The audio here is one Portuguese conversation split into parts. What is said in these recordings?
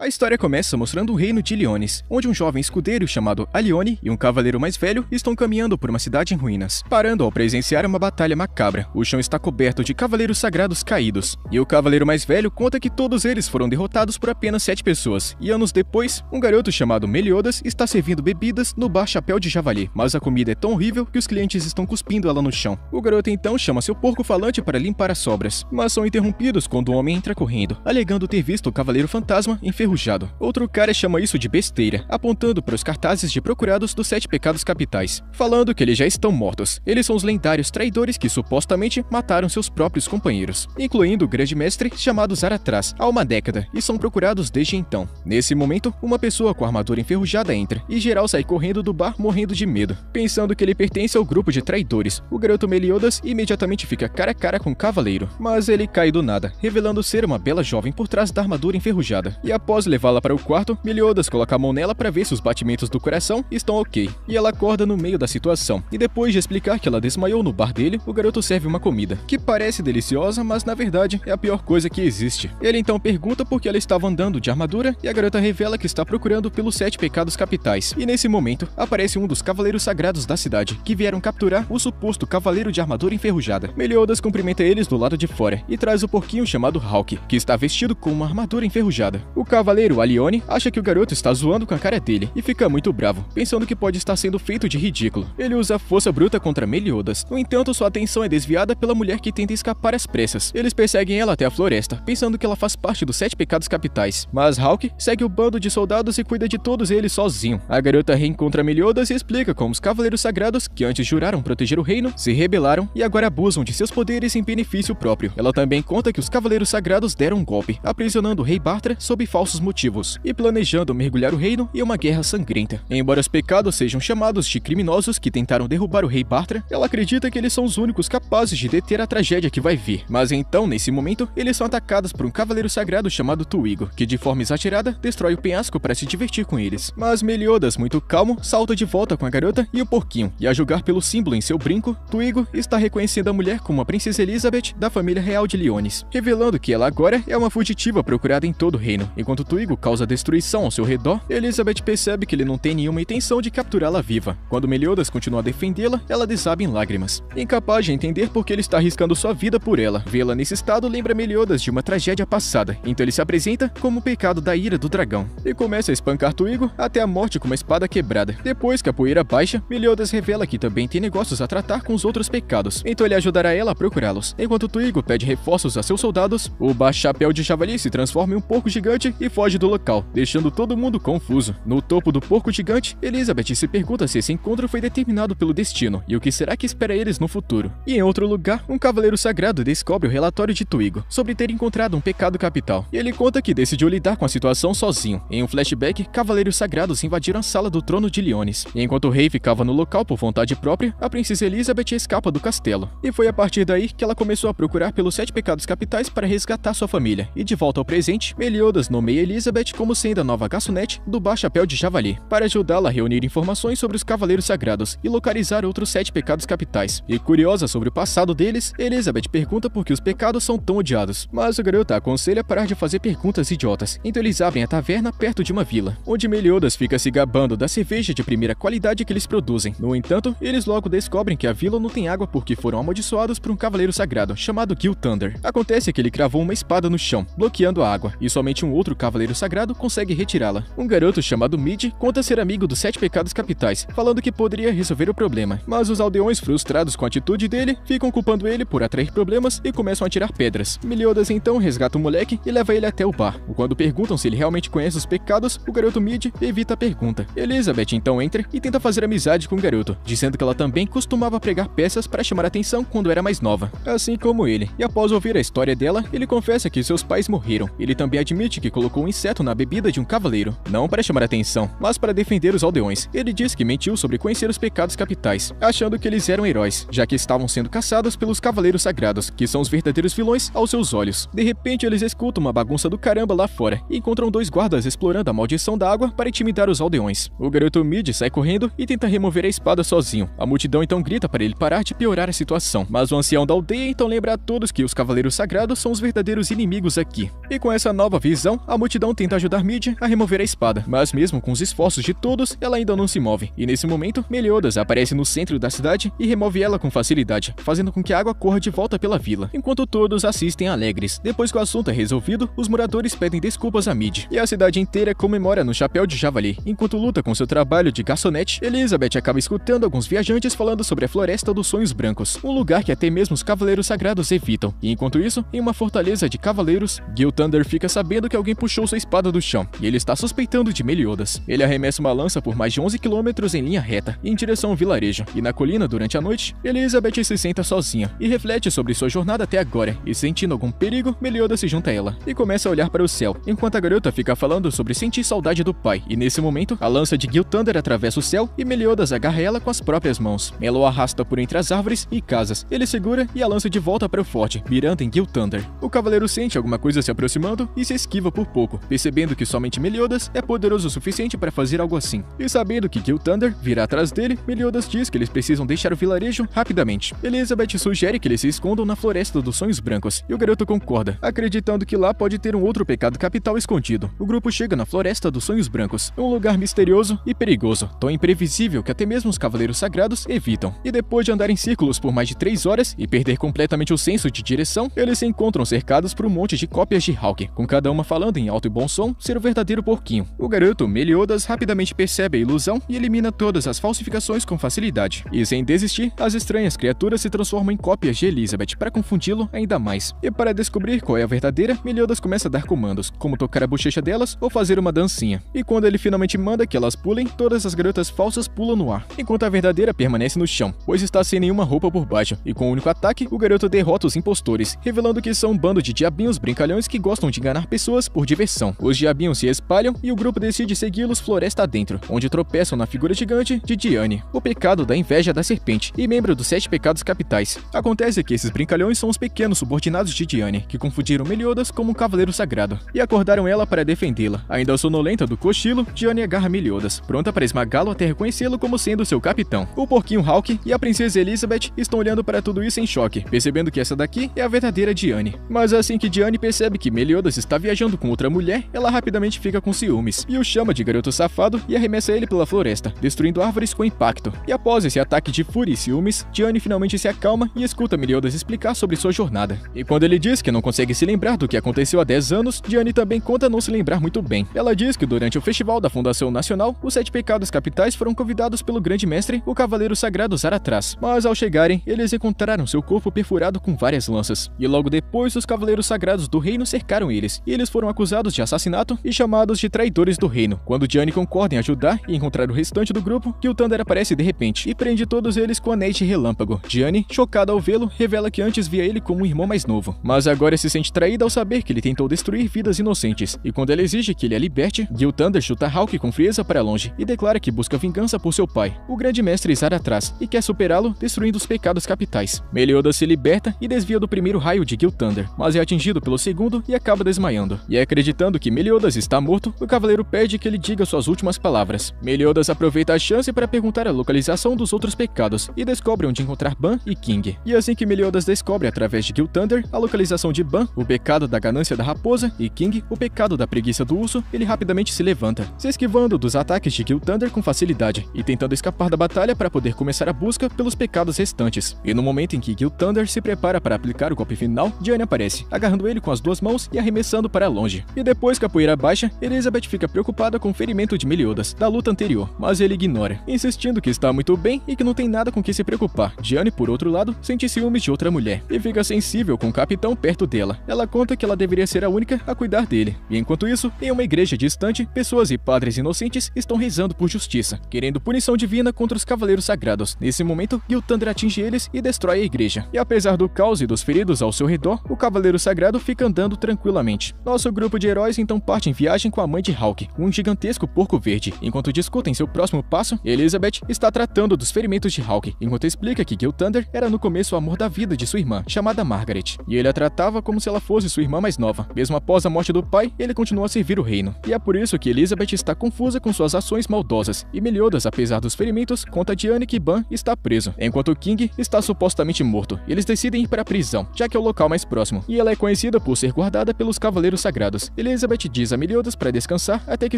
A história começa mostrando o reino de Liones, onde um jovem escudeiro chamado Alione e um cavaleiro mais velho estão caminhando por uma cidade em ruínas, parando ao presenciar uma batalha macabra. O chão está coberto de cavaleiros sagrados caídos, e o cavaleiro mais velho conta que todos eles foram derrotados por apenas 7 pessoas, e anos depois, um garoto chamado Meliodas está servindo bebidas no bar Chapéu de Javali, mas a comida é tão horrível que os clientes estão cuspindo ela no chão. O garoto então chama seu porco falante para limpar as sobras, mas são interrompidos quando o homem entra correndo, alegando ter visto o cavaleiro fantasma enferrujado. Outro cara chama isso de besteira, apontando para os cartazes de procurados dos 7 pecados capitais, falando que eles já estão mortos. Eles são os lendários traidores que supostamente mataram seus próprios companheiros, incluindo o grande mestre chamado Zaratras, há uma década, e são procurados desde então. Nesse momento, uma pessoa com armadura enferrujada entra, e geral sai correndo do bar morrendo de medo, pensando que ele pertence ao grupo de traidores. O garoto Meliodas imediatamente fica cara a cara com o cavaleiro, mas ele cai do nada, revelando ser uma bela jovem por trás da armadura enferrujada. E após levá-la para o quarto, Meliodas coloca a mão nela para ver se os batimentos do coração estão ok, e ela acorda no meio da situação. E depois de explicar que ela desmaiou no bar dele, o garoto serve uma comida, que parece deliciosa, mas na verdade é a pior coisa que existe. Ele então pergunta por que ela estava andando de armadura, e a garota revela que está procurando pelos 7 pecados capitais. E nesse momento, aparece um dos cavaleiros sagrados da cidade, que vieram capturar o suposto cavaleiro de armadura enferrujada. Meliodas cumprimenta eles do lado de fora, e traz o porquinho chamado Hawk, que está vestido com uma armadura enferrujada. O cavaleiro Alione acha que o garoto está zoando com a cara dele, e fica muito bravo, pensando que pode estar sendo feito de ridículo. Ele usa força bruta contra Meliodas. No entanto, sua atenção é desviada pela mulher que tenta escapar às pressas. Eles perseguem ela até a floresta, pensando que ela faz parte dos 7 pecados capitais. Mas Hawk segue o bando de soldados e cuida de todos eles sozinho. A garota reencontra Meliodas e explica como os cavaleiros sagrados, que antes juraram proteger o reino, se rebelaram e agora abusam de seus poderes em benefício próprio. Ela também conta que os cavaleiros sagrados deram um golpe, aprisionando o rei Bartra sob falsos motivos, e planejando mergulhar o reino em uma guerra sangrenta. Embora os pecados sejam chamados de criminosos que tentaram derrubar o rei Bartra, ela acredita que eles são os únicos capazes de deter a tragédia que vai vir. Mas então, nesse momento, eles são atacados por um cavaleiro sagrado chamado Tuigo, que de forma exagerada destrói o penhasco para se divertir com eles. Mas Meliodas, muito calmo, salta de volta com a garota e o porquinho, e a julgar pelo símbolo em seu brinco, Tuigo está reconhecendo a mulher como a princesa Elizabeth da família real de Liones, revelando que ela agora é uma fugitiva procurada em todo o reino. Enquanto Tuigo causa destruição ao seu redor, Elizabeth percebe que ele não tem nenhuma intenção de capturá-la viva. Quando Meliodas continua a defendê-la, ela desaba em lágrimas, incapaz de entender por que ele está arriscando sua vida por ela. Vê-la nesse estado lembra Meliodas de uma tragédia passada, então ele se apresenta como o pecado da ira do dragão, e começa a espancar Tuigo até a morte com uma espada quebrada. Depois que a poeira baixa, Meliodas revela que também tem negócios a tratar com os outros pecados, então ele ajudará ela a procurá-los. Enquanto Tuigo pede reforços a seus soldados, o Bar Chapéu de Javali se transforma em um porco gigante e foge do local, deixando todo mundo confuso. No topo do porco gigante, Elizabeth se pergunta se esse encontro foi determinado pelo destino e o que será que espera eles no futuro. E em outro lugar, um cavaleiro sagrado descobre o relatório de Tuigo sobre ter encontrado um pecado capital, e ele conta que decidiu lidar com a situação sozinho. Em um flashback, cavaleiros sagrados invadiram a sala do trono de Liones, e enquanto o rei ficava no local por vontade própria, a princesa Elizabeth escapa do castelo. E foi a partir daí que ela começou a procurar pelos 7 pecados capitais para resgatar sua família. E de volta ao presente, Meliodas nomeia Elizabeth como sendo a nova garçonete do Bar Chapéu de Javali, para ajudá-la a reunir informações sobre os cavaleiros sagrados e localizar outros 7 pecados capitais. E curiosa sobre o passado deles, Elizabeth pergunta por que os pecados são tão odiados, mas o garoto a aconselha a parar de fazer perguntas idiotas. Então eles abrem a taverna perto de uma vila, onde Meliodas fica se gabando da cerveja de primeira qualidade que eles produzem. No entanto, eles logo descobrem que a vila não tem água porque foram amaldiçoados por um cavaleiro sagrado chamado Gil Thunder. Acontece que ele cravou uma espada no chão, bloqueando a água, e somente um outro cavaleiro sagrado consegue retirá-la. Um garoto chamado Mid conta ser amigo dos 7 pecados capitais, falando que poderia resolver o problema, mas os aldeões, frustrados com a atitude dele, ficam culpando ele por atrair problemas e começam a tirar pedras. Meliodas então resgata o moleque e leva ele até o bar. Quando perguntam se ele realmente conhece os pecados, o garoto Mid evita a pergunta. Elizabeth então entra e tenta fazer amizade com o garoto, dizendo que ela também costumava pregar peças para chamar atenção quando era mais nova, assim como ele. E após ouvir a história dela, ele confessa que seus pais morreram. Ele também admite que colocou um inseto na bebida de um cavaleiro, não para chamar atenção, mas para defender os aldeões. Ele diz que mentiu sobre conhecer os pecados capitais, achando que eles eram heróis, já que estavam sendo caçados pelos cavaleiros sagrados, que são os verdadeiros vilões aos seus olhos. De repente, eles escutam uma bagunça do caramba lá fora e encontram 2 guardas explorando a maldição da água para intimidar os aldeões. O garoto Mid sai correndo e tenta remover a espada sozinho. A multidão então grita para ele parar de piorar a situação, mas o ancião da aldeia então lembra a todos que os cavaleiros sagrados são os verdadeiros inimigos aqui. E com essa nova visão, a multidão multidão tenta ajudar Mid a remover a espada, mas mesmo com os esforços de todos, ela ainda não se move. E nesse momento, Meliodas aparece no centro da cidade e remove ela com facilidade, fazendo com que a água corra de volta pela vila, enquanto todos assistem alegres. Depois que o assunto é resolvido, os moradores pedem desculpas a Mid, e a cidade inteira comemora no chapéu de javali. Enquanto luta com seu trabalho de garçonete, Elizabeth acaba escutando alguns viajantes falando sobre a Floresta dos Sonhos Brancos, um lugar que até mesmo os Cavaleiros Sagrados evitam. E enquanto isso, em uma fortaleza de cavaleiros, Gilthander fica sabendo que alguém puxou sua espada do chão, e ele está suspeitando de Meliodas. Ele arremessa uma lança por mais de 11 km em linha reta, em direção ao vilarejo, e na colina durante a noite, Elizabeth se senta sozinha, e reflete sobre sua jornada até agora, e sentindo algum perigo, Meliodas se junta a ela, e começa a olhar para o céu, enquanto a garota fica falando sobre sentir saudade do pai, e nesse momento, a lança de Gilthander atravessa o céu, e Meliodas agarra ela com as próprias mãos. Ela o arrasta por entre as árvores e casas, ele segura e a lança de volta para o forte, mirando em Gilthander. O cavaleiro sente alguma coisa se aproximando e se esquiva por pouco, percebendo que somente Meliodas é poderoso o suficiente para fazer algo assim. E sabendo que Gilthander virá atrás dele, Meliodas diz que eles precisam deixar o vilarejo rapidamente. Elizabeth sugere que eles se escondam na Floresta dos Sonhos Brancos, e o garoto concorda, acreditando que lá pode ter um outro pecado capital escondido. O grupo chega na Floresta dos Sonhos Brancos, um lugar misterioso e perigoso, tão imprevisível que até mesmo os Cavaleiros Sagrados evitam. E depois de andar em círculos por mais de 3 horas e perder completamente o senso de direção, eles se encontram cercados por um monte de cópias de Hawke, com cada uma falando em alto e bom som ser o verdadeiro porquinho. O garoto, Meliodas, rapidamente percebe a ilusão e elimina todas as falsificações com facilidade. E sem desistir, as estranhas criaturas se transformam em cópias de Elizabeth para confundi-lo ainda mais. E para descobrir qual é a verdadeira, Meliodas começa a dar comandos, como tocar a bochecha delas ou fazer uma dancinha. E quando ele finalmente manda que elas pulem, todas as garotas falsas pulam no ar, enquanto a verdadeira permanece no chão, pois está sem nenhuma roupa por baixo. E com um único ataque, o garoto derrota os impostores, revelando que são um bando de diabinhos brincalhões que gostam de enganar pessoas por diversão. Os diabinhos se espalham e o grupo decide segui-los floresta adentro, onde tropeçam na figura gigante de Diane, o pecado da inveja da serpente e membro dos 7 pecados capitais. Acontece que esses brincalhões são os pequenos subordinados de Diane, que confundiram Meliodas como um cavaleiro sagrado, e acordaram ela para defendê-la. Ainda sonolenta do cochilo, Diane agarra Meliodas, pronta para esmagá-lo até reconhecê-lo como sendo seu capitão. O porquinho Hawke e a princesa Elizabeth estão olhando para tudo isso em choque, percebendo que essa daqui é a verdadeira Diane. Mas assim que Diane percebe que Meliodas está viajando com outra mulher, ela rapidamente fica com ciúmes, e o chama de garoto safado e arremessa ele pela floresta, destruindo árvores com impacto. E após esse ataque de fúria e ciúmes, Diane finalmente se acalma e escuta Meliodas explicar sobre sua jornada. E quando ele diz que não consegue se lembrar do que aconteceu há 10 anos, Diane também conta não se lembrar muito bem. Ela diz que durante o festival da Fundação Nacional, os 7 pecados capitais foram convidados pelo grande mestre, o Cavaleiro Sagrado Zaratras. Mas ao chegarem, eles encontraram seu corpo perfurado com várias lanças. E logo depois, os Cavaleiros Sagrados do reino cercaram eles, e eles foram acusados de assassinato e chamados de traidores do reino. Quando Diane concorda em ajudar e encontrar o restante do grupo, Gilthander aparece de repente e prende todos eles com anéis de relâmpago. Diane, chocada ao vê-lo, revela que antes via ele como um irmão mais novo, mas agora se sente traída ao saber que ele tentou destruir vidas inocentes. E quando ela exige que ele a liberte, Gilthander chuta Hawke com frieza para longe e declara que busca vingança por seu pai, o grande mestre Zaratras, e quer superá-lo destruindo os pecados capitais. Meliodas se liberta e desvia do primeiro raio de Gilthander, mas é atingido pelo segundo e acaba desmaiando. E acreditando que Meliodas está morto, o cavaleiro pede que ele diga suas últimas palavras. Meliodas aproveita a chance para perguntar a localização dos outros pecados e descobre onde encontrar Ban e King. E assim que Meliodas descobre através de Gilthander a localização de Ban, o pecado da ganância da raposa, e King, o pecado da preguiça do urso, ele rapidamente se levanta, se esquivando dos ataques de Gilthander com facilidade e tentando escapar da batalha para poder começar a busca pelos pecados restantes. E no momento em que Gilthander se prepara para aplicar o golpe final, Diane aparece, agarrando ele com as 2 mãos e arremessando para longe. E depois que a poeira baixa, Elizabeth fica preocupada com o ferimento de Meliodas da luta anterior, mas ele ignora, insistindo que está muito bem e que não tem nada com que se preocupar. Diane, por outro lado, sente ciúmes de outra mulher e fica sensível com o capitão perto dela. Ela conta que ela deveria ser a única a cuidar dele. E enquanto isso, em uma igreja distante, pessoas e padres inocentes estão rezando por justiça, querendo punição divina contra os cavaleiros sagrados. Nesse momento, Gilthander atinge eles e destrói a igreja. E apesar do caos e dos feridos ao seu redor, o cavaleiro sagrado fica andando tranquilamente. Nosso grupo de heróis então parte em viagem com a mãe de Hawke, um gigantesco porco verde. Enquanto discutem seu próximo passo, Elizabeth está tratando dos ferimentos de Hawke, enquanto explica que Gilthander era no começo o amor da vida de sua irmã, chamada Margaret, e ele a tratava como se ela fosse sua irmã mais nova. Mesmo após a morte do pai, ele continua a servir o reino. E é por isso que Elizabeth está confusa com suas ações maldosas, e Meliodas, apesar dos ferimentos, conta a Diane que Ban está preso, enquanto King está supostamente morto. Eles decidem ir para a prisão, já que é o local mais próximo, e ela é conhecida por ser guardada pelos Cavaleiros Sagrados. Elizabeth diz a Meliodas para descansar até que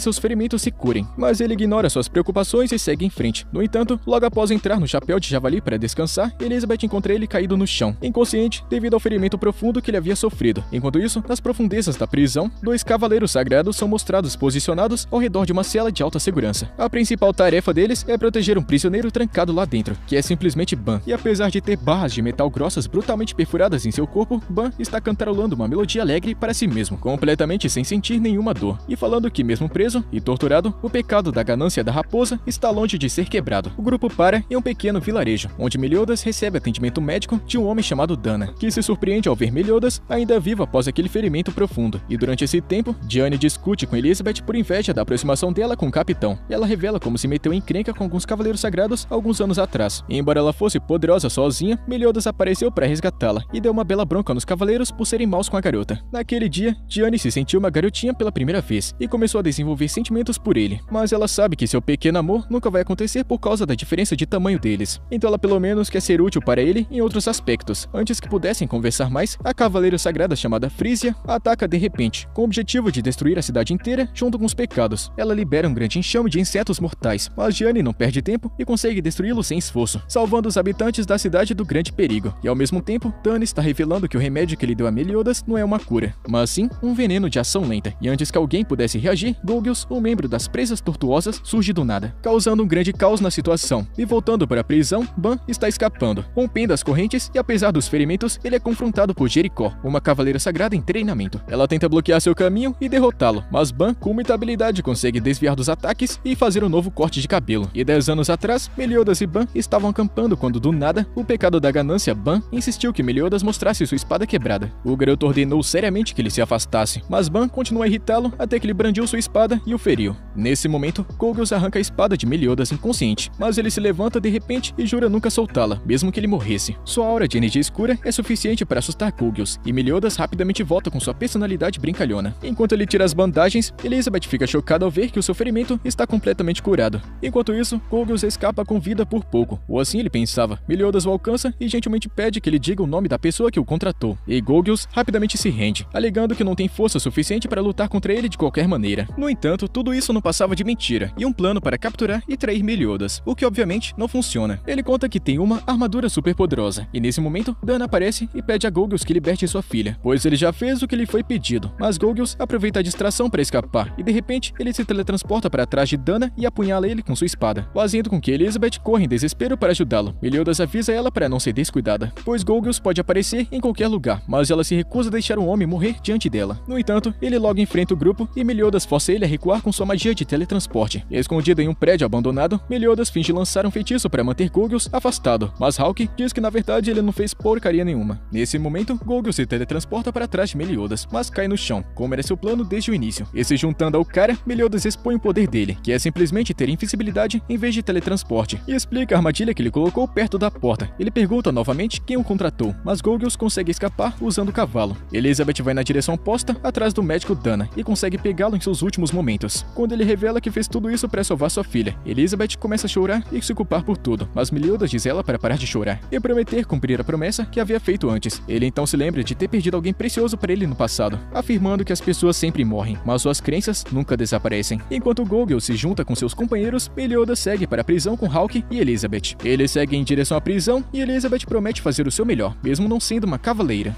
seus ferimentos se curem, mas ele ignora suas preocupações e segue em frente. No entanto, logo após entrar no chapéu de javali para descansar, Elizabeth encontra ele caído no chão, inconsciente devido ao ferimento profundo que ele havia sofrido. Enquanto isso, nas profundezas da prisão, 2 cavaleiros sagrados são mostrados posicionados ao redor de uma cela de alta segurança. A principal tarefa deles é proteger um prisioneiro trancado lá dentro, que é simplesmente Ban. E apesar de ter barras de metal grossas brutalmente perfuradas em seu corpo, Ban está cantarolando uma melodia alegre para si mesmo, completamente sem sentir nenhuma dor, e falando que mesmo preso e torturado, o pecado da ganância da raposa está longe de ser quebrado. O grupo para em um pequeno vilarejo, onde Meliodas recebe atendimento médico de um homem chamado Dana, que se surpreende ao ver Meliodas ainda vivo após aquele ferimento profundo. E durante esse tempo, Diane discute com Elizabeth por inveja da aproximação dela com o capitão, e ela revela como se meteu em encrenca com alguns cavaleiros sagrados alguns anos atrás. E embora ela fosse poderosa sozinha, Meliodas apareceu para resgatá-la e deu uma bela bronca nos cavaleiros por serem maus com a garota. Naquele dia, Diane se sentiu uma garotinha pela primeira vez e começou a desenvolver sentimentos por ele, mas ela sabe que seu pequeno amor nunca vai acontecer por causa da diferença de tamanho deles. Então ela pelo menos quer ser útil para ele em outros aspectos. Antes que pudessem conversar mais, a cavaleira sagrada chamada Frisia ataca de repente, com o objetivo de destruir a cidade inteira junto com os pecados. Ela libera um grande enxame de insetos mortais, mas Diane não perde tempo e consegue destruí-lo sem esforço, salvando os habitantes da cidade do grande perigo. E ao mesmo tempo, Dana está revelando que o remédio que ele deu a Meliodas não é uma cura, mas sim um veneno de ação lenta. E antes que alguém pudesse reagir, Gorgios, um membro das presas tortuosas, surge do nada, causando um grande caos na situação. E voltando para a prisão, Ban está escapando, rompendo as correntes, e apesar dos ferimentos, ele é confrontado por Jericó, uma cavaleira sagrada em treinamento. Ela tenta bloquear seu caminho e derrotá-lo, mas Ban, com muita habilidade, consegue desviar dos ataques e fazer um novo corte de cabelo. E 10 anos atrás, Meliodas e Ban estavam acampando quando, do nada, o pecado da ganância Ban insistiu que Meliodas mostrasse sua espada quebrada. O garoto ordenou seriamente que ele se afastasse, mas Ban continuou a irritá-lo até que ele brandiu sua espada e o feriu. Nesse momento, Gorgios arranca a espada de Meliodas inconsciente, mas ele se levanta de repente e jura nunca soltá-la, mesmo que ele morresse. Sua aura de energia escura é suficiente para assustar Gorgios, e Meliodas rapidamente volta com sua personalidade brincalhona. Enquanto ele tira as bandagens, Elizabeth fica chocada ao ver que o seu ferimento está completamente curado. Enquanto isso, Gorgios escapa com vida por pouco, ou assim ele pensava. Meliodas o alcança e gentilmente pede que ele diga o nome da pessoa que o contratou, e Gorgios rapidamente se rende, alegando que não tem força suficiente para lutar contra ele de qualquer maneira. No entanto, tudo isso não passava de mentira, e um plano para capturar e trair Meliodas, o que obviamente não funciona. Ele conta que tem uma armadura super poderosa, e nesse momento, Dana aparece e pede a Gorgios que liberte sua filha, pois ele já fez o que lhe foi pedido, mas Gorgios aproveita a distração para escapar, e de repente, ele se teletransporta para trás de Dana e apunhala ele com sua espada, fazendo com que Elizabeth corra em desespero para ajudá-lo. Meliodas avisa ela para não ser descuidada, pois Gorgios pode aparecer em qualquer lugar, mas ela se recusa a deixar um homem morrer diante dela. No entanto, ele logo enfrenta o grupo e Meliodas força ele a recuar com sua magia de teletransporte. Escondido em um prédio abandonado, Meliodas finge lançar um feitiço para manter Gorgios afastado, mas Hawke diz que na verdade ele não fez porcaria nenhuma. Nesse momento, Gorgios se teletransporta para trás de Meliodas, mas cai no chão, como era seu plano desde o início. E se juntando ao cara, Meliodas expõe o poder dele, que é simplesmente ter invisibilidade em vez de teletransporte, e explica a armadilha que ele colocou perto da porta. Ele pergunta novamente quem o contratou, mas Gorgios consegue escapar usando o cavalo. Elizabeth vai na direção oposta, atrás do médico Dana, e consegue pegá-lo em seus últimos momentos. Quando ele revela que fez tudo isso para salvar sua filha, Elizabeth começa a chorar e se culpar por tudo, mas Meliodas diz ela para parar de chorar e prometer cumprir a promessa que havia feito antes. Ele então se lembra de ter perdido alguém precioso para ele no passado, afirmando que as pessoas sempre morrem, mas suas crenças nunca desaparecem. Enquanto Gorgios se junta com seus companheiros, Meliodas segue para a prisão com Hawke e Elizabeth. Eles seguem em direção à prisão e Elizabeth promete fazer o seu melhor, mesmo não sendo uma cavaleira.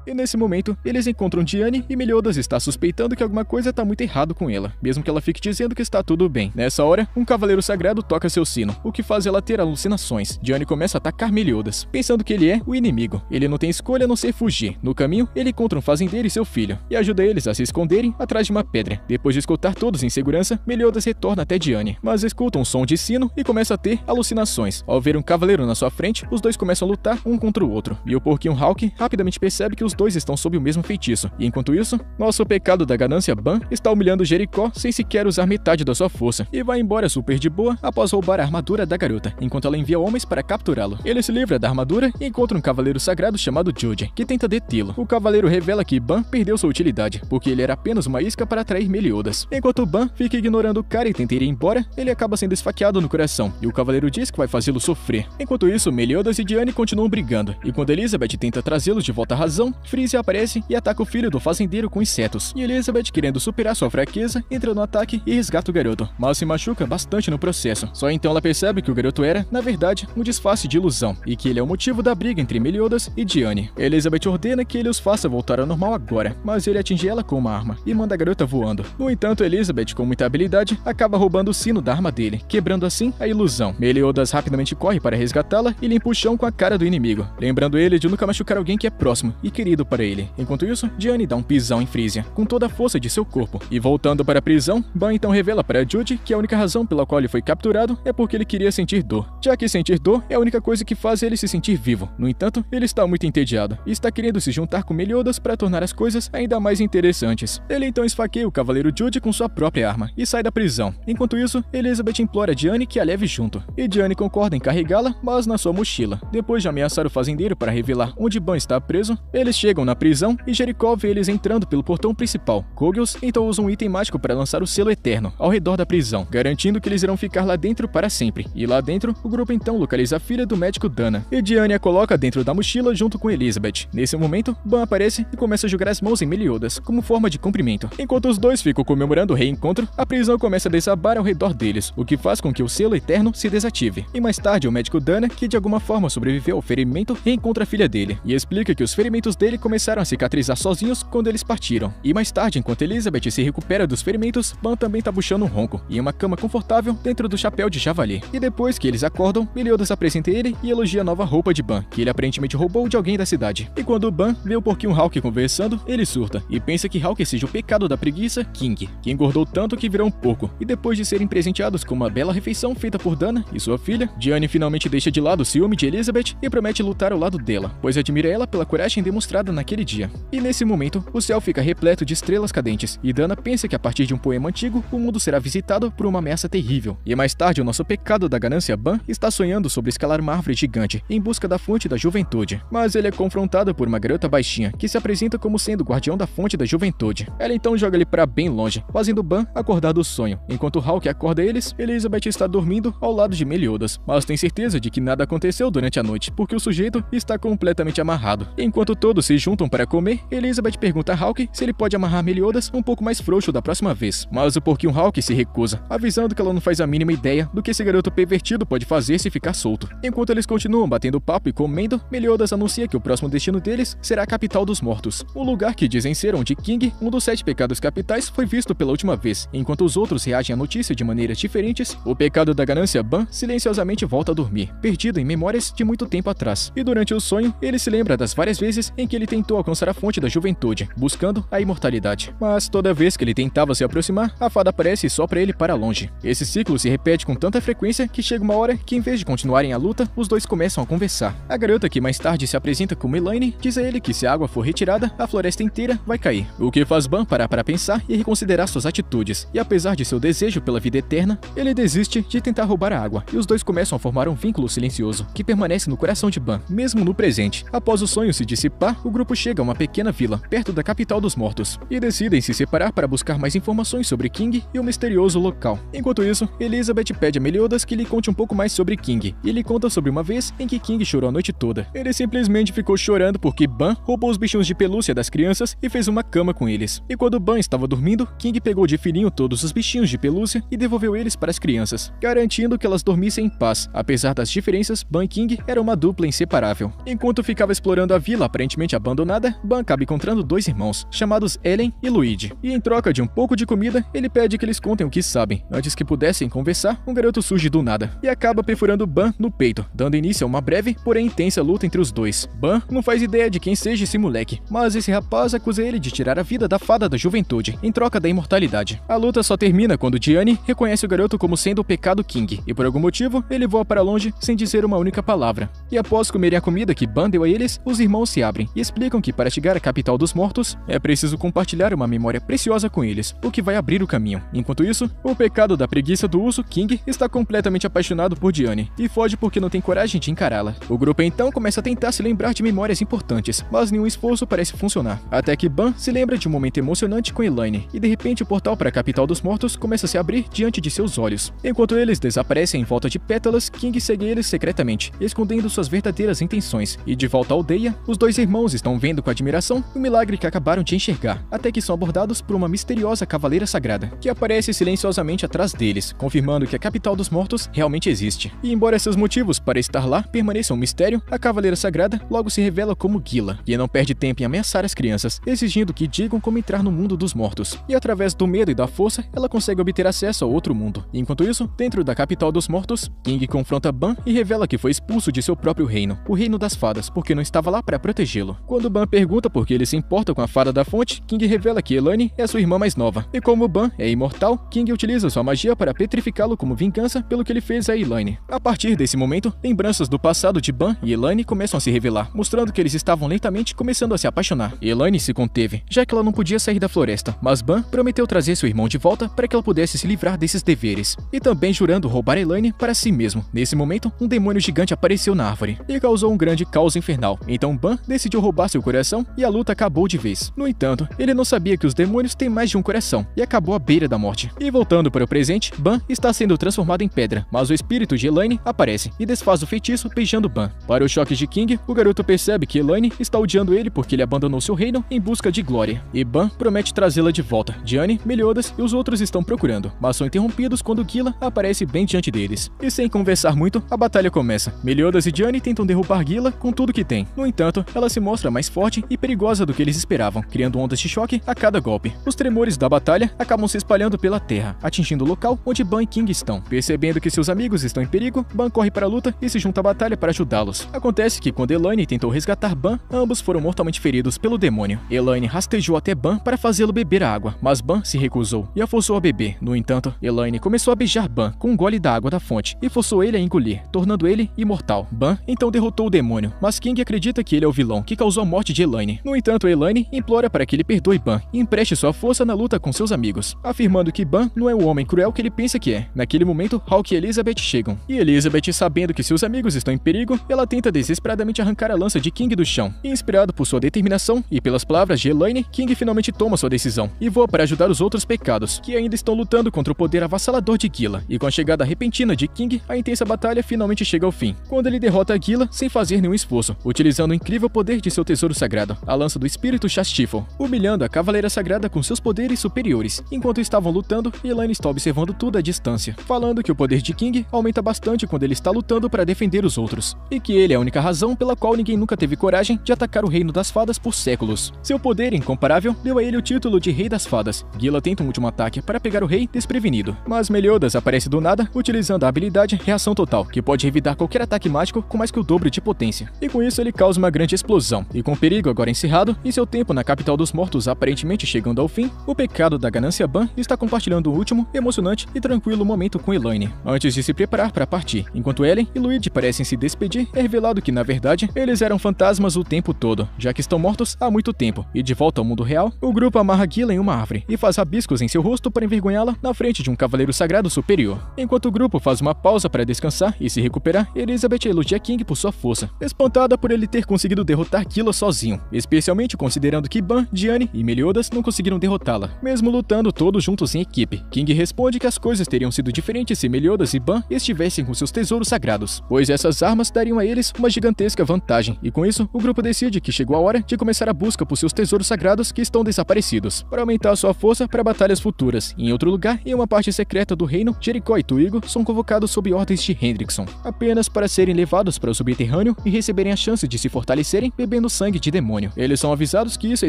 E nesse momento, eles encontram Diane e Meliodas está suspeitando que alguma coisa está muito errado com ela, mesmo que ela fique dizendo que está tudo bem. Nessa hora, um cavaleiro sagrado toca seu sino, o que faz ela ter alucinações. Diane começa a atacar Meliodas, pensando que ele é o inimigo. Ele não tem escolha a não ser fugir. No caminho, ele encontra um fazendeiro e seu filho, e ajuda eles a se esconderem atrás de uma pedra. Depois de escutar todos em segurança, Meliodas retorna até Diane, mas escuta um som de sino e começa a ter alucinações. Ao ver um cavaleiro na sua frente, os dois começam a lutar um contra o outro, e o porquinho Hawke rapidamente percebe que os dois estão sob o mesmo feitiço, e enquanto isso, nosso pecado da ganância Ban está humilhando Jericó sem sequer usar metade da sua força, e vai embora super de boa após roubar a armadura da garota, enquanto ela envia homens para capturá-lo. Ele se livra da armadura e encontra um cavaleiro sagrado chamado Jude, que tenta detê-lo. O cavaleiro revela que Ban perdeu sua utilidade, porque ele era apenas uma isca para atrair Meliodas. Enquanto Ban fica ignorando o cara e tenta ir embora, ele acaba sendo esfaqueado no coração, e o cavaleiro diz que vai fazê-lo sofrer. Enquanto isso, Meliodas e Diane continuam brigando, e quando Elizabeth tenta trazê-los de volta à razão, Frisia aparece e ataca o filho do fazendeiro com insetos, e Elizabeth, querendo superar sua fraqueza, entra no ataque e resgata o garoto, mas se machuca bastante no processo. Só então ela percebe que o garoto era, na verdade, um disfarce de ilusão, e que ele é o motivo da briga entre Meliodas e Diane. Elizabeth ordena que ele os faça voltar ao normal agora, mas ele atinge ela com uma arma e manda a garota voando. No entanto, Elizabeth, com muita habilidade, acaba roubando o sino da arma dele, quebrando assim a ilusão. Meliodas rapidamente corre para resgatá-la e limpa o chão com a cara do inimigo, lembrando ele de nunca machucar alguém que é próximo e querido para ele. Enquanto isso, Diane dá um pisão em Frisia, com toda a força de seu corpo. E voltando para a prisão, Ban então revela para Jude que a única razão pela qual ele foi capturado é porque ele queria sentir dor, já que sentir dor é a única coisa que faz ele se sentir vivo. No entanto, ele está muito entediado e está querendo se juntar com Meliodas para tornar as coisas ainda mais interessantes. Ele então esfaqueia o cavaleiro Jude com sua própria arma e sai da prisão. Enquanto isso, Elizabeth implora a Diane que a leve junto, e Diane concorda em carregá-la, mas na sua mochila. Depois de ameaçar o fazendeiro para revelar onde Ban está preso, eles chegam na prisão e Jericho vê eles entrando pelo portão principal. Kogels então usa um item mágico para lançar o selo eterno ao redor da prisão, garantindo que eles irão ficar lá dentro para sempre. E lá dentro, o grupo então localiza a filha do médico Dana, e Diane a coloca dentro da mochila junto com Elizabeth. Nesse momento, Ban aparece e começa a jogar as mãos em Meliodas, como forma de cumprimento. Enquanto os dois ficam comemorando o reencontro, a prisão começa a desabar ao redor deles, o que faz com que o selo eterno se desative. E mais tarde, o médico Dana, que de alguma forma sobreviveu ao ferimento, reencontra a filha dele, e explica que os ferimentos dele começaram a cicatrizar sozinhos quando eles partiram. E mais tarde, enquanto Elizabeth se recupera dos ferimentos, Ban também tá puxando um ronco, em uma cama confortável dentro do chapéu de javali. E depois que eles acordam, Meliodas apresenta ele e elogia a nova roupa de Ban, que ele aparentemente roubou de alguém da cidade. E quando Ban vê o porquinho Hawk conversando, ele surta, e pensa que Hawk seja o pecado da preguiça, King, que engordou tanto que virou um porco. E depois de serem presenteados com uma bela refeição feita por Dana e sua filha, Diane finalmente deixa de lado o ciúme de Elizabeth e promete lutar ao lado dela, pois admira ela pela coragem demonstrada naquele dia. E nesse momento, o céu fica repleto de estrelas cadentes, e Dana pensa que a partir de um poema antigo, o mundo será visitado por uma ameaça terrível. E mais tarde, o nosso pecado da ganância Ban está sonhando sobre escalar uma árvore gigante em busca da fonte da juventude. Mas ele é confrontado por uma garota baixinha, que se apresenta como sendo o guardião da fonte da juventude. Ela então joga ele para bem longe, fazendo Ban acordar do sonho. Enquanto Hawk acorda eles, Elizabeth está dormindo ao lado de Meliodas, mas tem certeza de que nada aconteceu durante a noite, porque o sujeito está completamente amarrado. Enquanto todos se juntam para comer, Elizabeth pergunta a Hawk se ele pode amarrar Meliodas um pouco mais frouxo da próxima vez, mas o porquinho Hawk se recusa, avisando que ela não faz a mínima ideia do que esse garoto pervertido pode fazer se ficar solto. Enquanto eles continuam batendo papo e comendo, Meliodas anuncia que o próximo destino deles será a capital dos mortos, o lugar que dizem ser onde King, um dos 7 pecados capitais, foi visto pela última vez. Enquanto os outros reagem à notícia de maneiras diferentes, o pecado da ganância Ban silenciosamente volta a dormir, perdido em memórias de muito tempo atrás. E durante o sonho, ele se lembra das várias vezes em que ele tentou alcançar a fonte da juventude, buscando a imortalidade. Mas toda vez que ele tentava se aproximar, a fada aparece e sopra ele para longe. Esse ciclo se repete com tanta frequência que chega uma hora que, em vez de continuarem a luta, os dois começam a conversar. A garota, que mais tarde se apresenta como Elaine, diz a ele que se a água for retirada, a floresta inteira vai cair. O que faz Ban parar para pensar e reconsiderar suas atitudes. E apesar de seu desejo pela vida eterna, ele desiste de tentar roubar a água, e os dois começam a formar um vínculo silencioso, que permanece no coração de Ban, mesmo no presente. Após o sonho se dissipar, o grupo chega a uma pequena vila, perto da capital dos mortos, e decidem se separar para buscar mais informações sobre King e o misterioso local. Enquanto isso, Elizabeth pede a Meliodas que lhe conte um pouco mais sobre King, e lhe conta sobre uma vez em que King chorou a noite toda. Ele simplesmente ficou chorando porque Ban roubou os bichinhos de pelúcia das crianças e fez uma cama com eles. E quando Ban estava dormindo, King pegou de filhinho todos os bichinhos de pelúcia e devolveu eles para as crianças, garantindo que elas dormissem em paz. Apesar das diferenças, Ban e King eram uma dupla inseparável. Enquanto ficava explorando a vila aparentemente abandonada, Ban acaba encontrando 2 irmãos, chamados Ellen e Luigi. E em troca de um pouco de comida, ele pede que eles contem o que sabem. Antes que pudessem conversar, um garoto surge do nada e acaba perfurando Ban no peito, dando início a uma breve, porém intensa luta entre os dois. Ban não faz ideia de quem seja esse moleque, mas esse rapaz acusa ele de tirar a vida da fada da juventude, em troca da imortalidade. A luta só termina quando Diane reconhece o garoto como sendo o pecado King, e por algum motivo, ele voa para longe sem dizer uma única palavra. E após comerem a comida que Ban deu a eles, os irmãos se abrem e explicam que para chegar à capital dos mortos, é preciso compartilhar uma memória preciosa com eles, o que vai abrir o caminho. Enquanto isso, o pecado da preguiça do urso, King, está completamente apaixonado por Diane, e foge porque não tem coragem de encará-la. O grupo então começa a tentar se lembrar de memórias importantes, mas nenhum esforço parece funcionar. Até que Ban se lembra de um momento emocionante com Elaine, e de repente o portal para a capital dos mortos começa a se abrir diante de seus olhos. Enquanto eles desaparecem em volta de pétalas, King segue eles secretamente, escondendo suas verdadeiras intenções, e de volta à aldeia, os 2 irmãos irmãos estão vendo com admiração o milagre que acabaram de enxergar, até que são abordados por uma misteriosa cavaleira sagrada, que aparece silenciosamente atrás deles, confirmando que a capital dos mortos realmente existe. E embora seus motivos para estar lá permaneçam um mistério, a cavaleira sagrada logo se revela como Gila, que não perde tempo em ameaçar as crianças, exigindo que digam como entrar no mundo dos mortos. E através do medo e da força, ela consegue obter acesso ao outro mundo. Enquanto isso, dentro da capital dos mortos, King confronta Ban e revela que foi expulso de seu próprio reino, o Reino das Fadas, porque não estava lá para protegê-lo. Quando Ban pergunta por que ele se importa com a Fada da Fonte, King revela que Elaine é sua irmã mais nova. E como Ban é imortal, King utiliza sua magia para petrificá-lo como vingança pelo que ele fez a Elaine. A partir desse momento, lembranças do passado de Ban e Elaine começam a se revelar, mostrando que eles estavam lentamente começando a se apaixonar. Elaine se conteve, já que ela não podia sair da floresta, mas Ban prometeu trazer seu irmão de volta para que ela pudesse se livrar desses deveres, e também jurando roubar Elaine para si mesmo. Nesse momento, um demônio gigante apareceu na árvore e causou um grande caos infernal. Então Ban decidiu roubar seu coração e a luta acabou de vez. No entanto, ele não sabia que os demônios têm mais de um coração e acabou à beira da morte. E voltando para o presente, Ban está sendo transformado em pedra, mas o espírito de Elaine aparece e desfaz o feitiço beijando Ban. Para o choque de King, o garoto percebe que Elaine está odiando ele porque ele abandonou seu reino em busca de glória. E Ban promete trazê-la de volta. Diane, Meliodas e os outros estão procurando, mas são interrompidos quando Gila aparece bem diante deles. E sem conversar muito, a batalha começa. Meliodas e Diane tentam derrubar Gila com tudo que tem. No entanto, ela se mostra mais forte e perigosa do que eles esperavam, criando ondas de choque a cada golpe. Os tremores da batalha acabam se espalhando pela terra, atingindo o local onde Ban e King estão. Percebendo que seus amigos estão em perigo, Ban corre para a luta e se junta à batalha para ajudá-los. Acontece que quando Elaine tentou resgatar Ban, ambos foram mortalmente feridos pelo demônio. Elaine rastejou até Ban para fazê-lo beber a água, mas Ban se recusou e a forçou a beber. No entanto, Elaine começou a beijar Ban com um gole da água da fonte e forçou ele a engolir, tornando ele imortal. Ban então derrotou o demônio, mas King acredita que ele é o vilão que causou a morte de Elaine. No entanto, Elaine implora para que ele perdoe Ban e empreste sua força na luta com seus amigos, afirmando que Ban não é o homem cruel que ele pensa que é. Naquele momento, Hawk e Elizabeth chegam, e Elizabeth, sabendo que seus amigos estão em perigo, ela tenta desesperadamente arrancar a lança de King do chão. E inspirado por sua determinação e pelas palavras de Elaine, King finalmente toma sua decisão e voa para ajudar os outros pecados, que ainda estão lutando contra o poder avassalador de Gila. E com a chegada repentina de King, a intensa batalha finalmente chega ao fim, quando ele derrota Gila sem fazer nenhum esforço, utilizando o incrível poder de seu tesouro sagrado, a lança do espírito Shastifel, humilhando a Cavaleira Sagrada com seus poderes superiores. Enquanto estavam lutando, Elaine está observando tudo à distância, falando que o poder de King aumenta bastante quando ele está lutando para defender os outros, e que ele é a única razão pela qual ninguém nunca teve coragem de atacar o Reino das Fadas por séculos. Seu poder incomparável deu a ele o título de Rei das Fadas. Gila tenta um último ataque para pegar o rei desprevenido, mas Meliodas aparece do nada, utilizando a habilidade Reação Total, que pode revidar qualquer ataque mágico com mais que o dobro de potência. E com isso ele causa uma grande explosão, e com o perigo agora encerrado e seu tempo na capital dos mortos aparentemente chegando ao fim, o pecado da ganância Ban está compartilhando um último, emocionante e tranquilo momento com Elaine, antes de se preparar para partir. Enquanto Ellen e Luigi parecem se despedir, é revelado que na verdade eles eram fantasmas o tempo todo, já que estão mortos há muito tempo, e de volta ao mundo real, o grupo amarra Gila em uma árvore e faz rabiscos em seu rosto para envergonhá-la na frente de um cavaleiro sagrado superior. Enquanto o grupo faz uma pausa para descansar e se recuperar, Elizabeth elogia King por sua força, espantada por ele ter conseguido derrotar Gila sozinho, especialmente considerando que Ban, Diane e Meliodas não conseguiram derrotá-la, mesmo lutando todos juntos em equipe. King responde que as coisas teriam sido diferentes se Meliodas e Ban estivessem com seus tesouros sagrados, pois essas armas dariam a eles uma gigantesca vantagem, e com isso, o grupo decide que chegou a hora de começar a busca por seus tesouros sagrados que estão desaparecidos, para aumentar sua força para batalhas futuras. Em outro lugar, em uma parte secreta do reino, Jericó e Tuigo são convocados sob ordens de Hendrickson, apenas para serem levados para o subterrâneo e receberem a chance de se fortalecerem bebendo sangue de demônio. Eles são avisados que isso é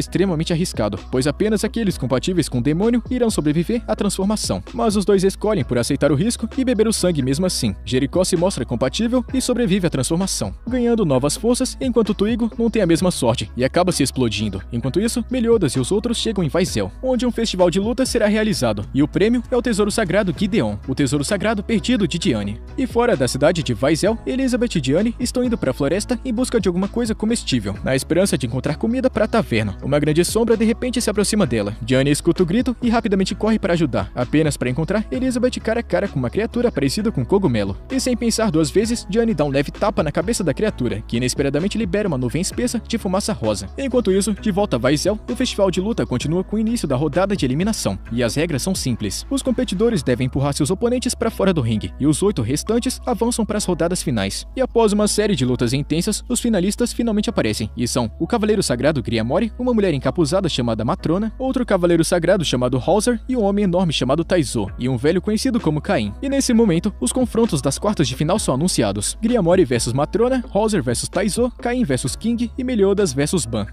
extremamente arriscado, pois apenas aqueles compatíveis com o demônio irão sobreviver à transformação. Mas os dois escolhem por aceitar o risco e beber o sangue mesmo assim. Jericó se mostra compatível e sobrevive à transformação, ganhando novas forças, enquanto Tuigo não tem a mesma sorte e acaba se explodindo. Enquanto isso, Meliodas e os outros chegam em Vaisel, onde um festival de luta será realizado, e o prêmio é o tesouro sagrado Gideon, o tesouro sagrado perdido de Diane. E fora da cidade de Vaisel, Elizabeth e Diane estão indo para a floresta em busca de alguma coisa comestível, na esperança de encontrar comida para a taverna. Uma grande sombra de repente se aproxima dela. Diane escuta o grito e rapidamente corre para ajudar, apenas para encontrar Elizabeth cara a cara com uma criatura parecida com um cogumelo. E sem pensar duas vezes, Diane dá um leve tapa na cabeça da criatura, que inesperadamente libera uma nuvem espessa de fumaça rosa. Enquanto isso, de volta a Vaisel, o festival de luta continua com o início da rodada de eliminação, e as regras são simples. Os competidores devem empurrar seus oponentes para fora do ringue, e os 8 restantes avançam para as rodadas finais. E após uma série de lutas intensas, os finalistas finalmente aparecem, e são o Cavaleiro Sagrado Griamori, uma mulher encapuzada chamada Matrona, outro Cavaleiro Sagrado chamado Hauser e um homem enorme chamado Taizo, e um velho conhecido como Caim. E nesse momento, os confrontos das quartas de final são anunciados: Griamori vs Matrona, Hauser vs Taizo, Caim vs King e Meliodas vs Ban.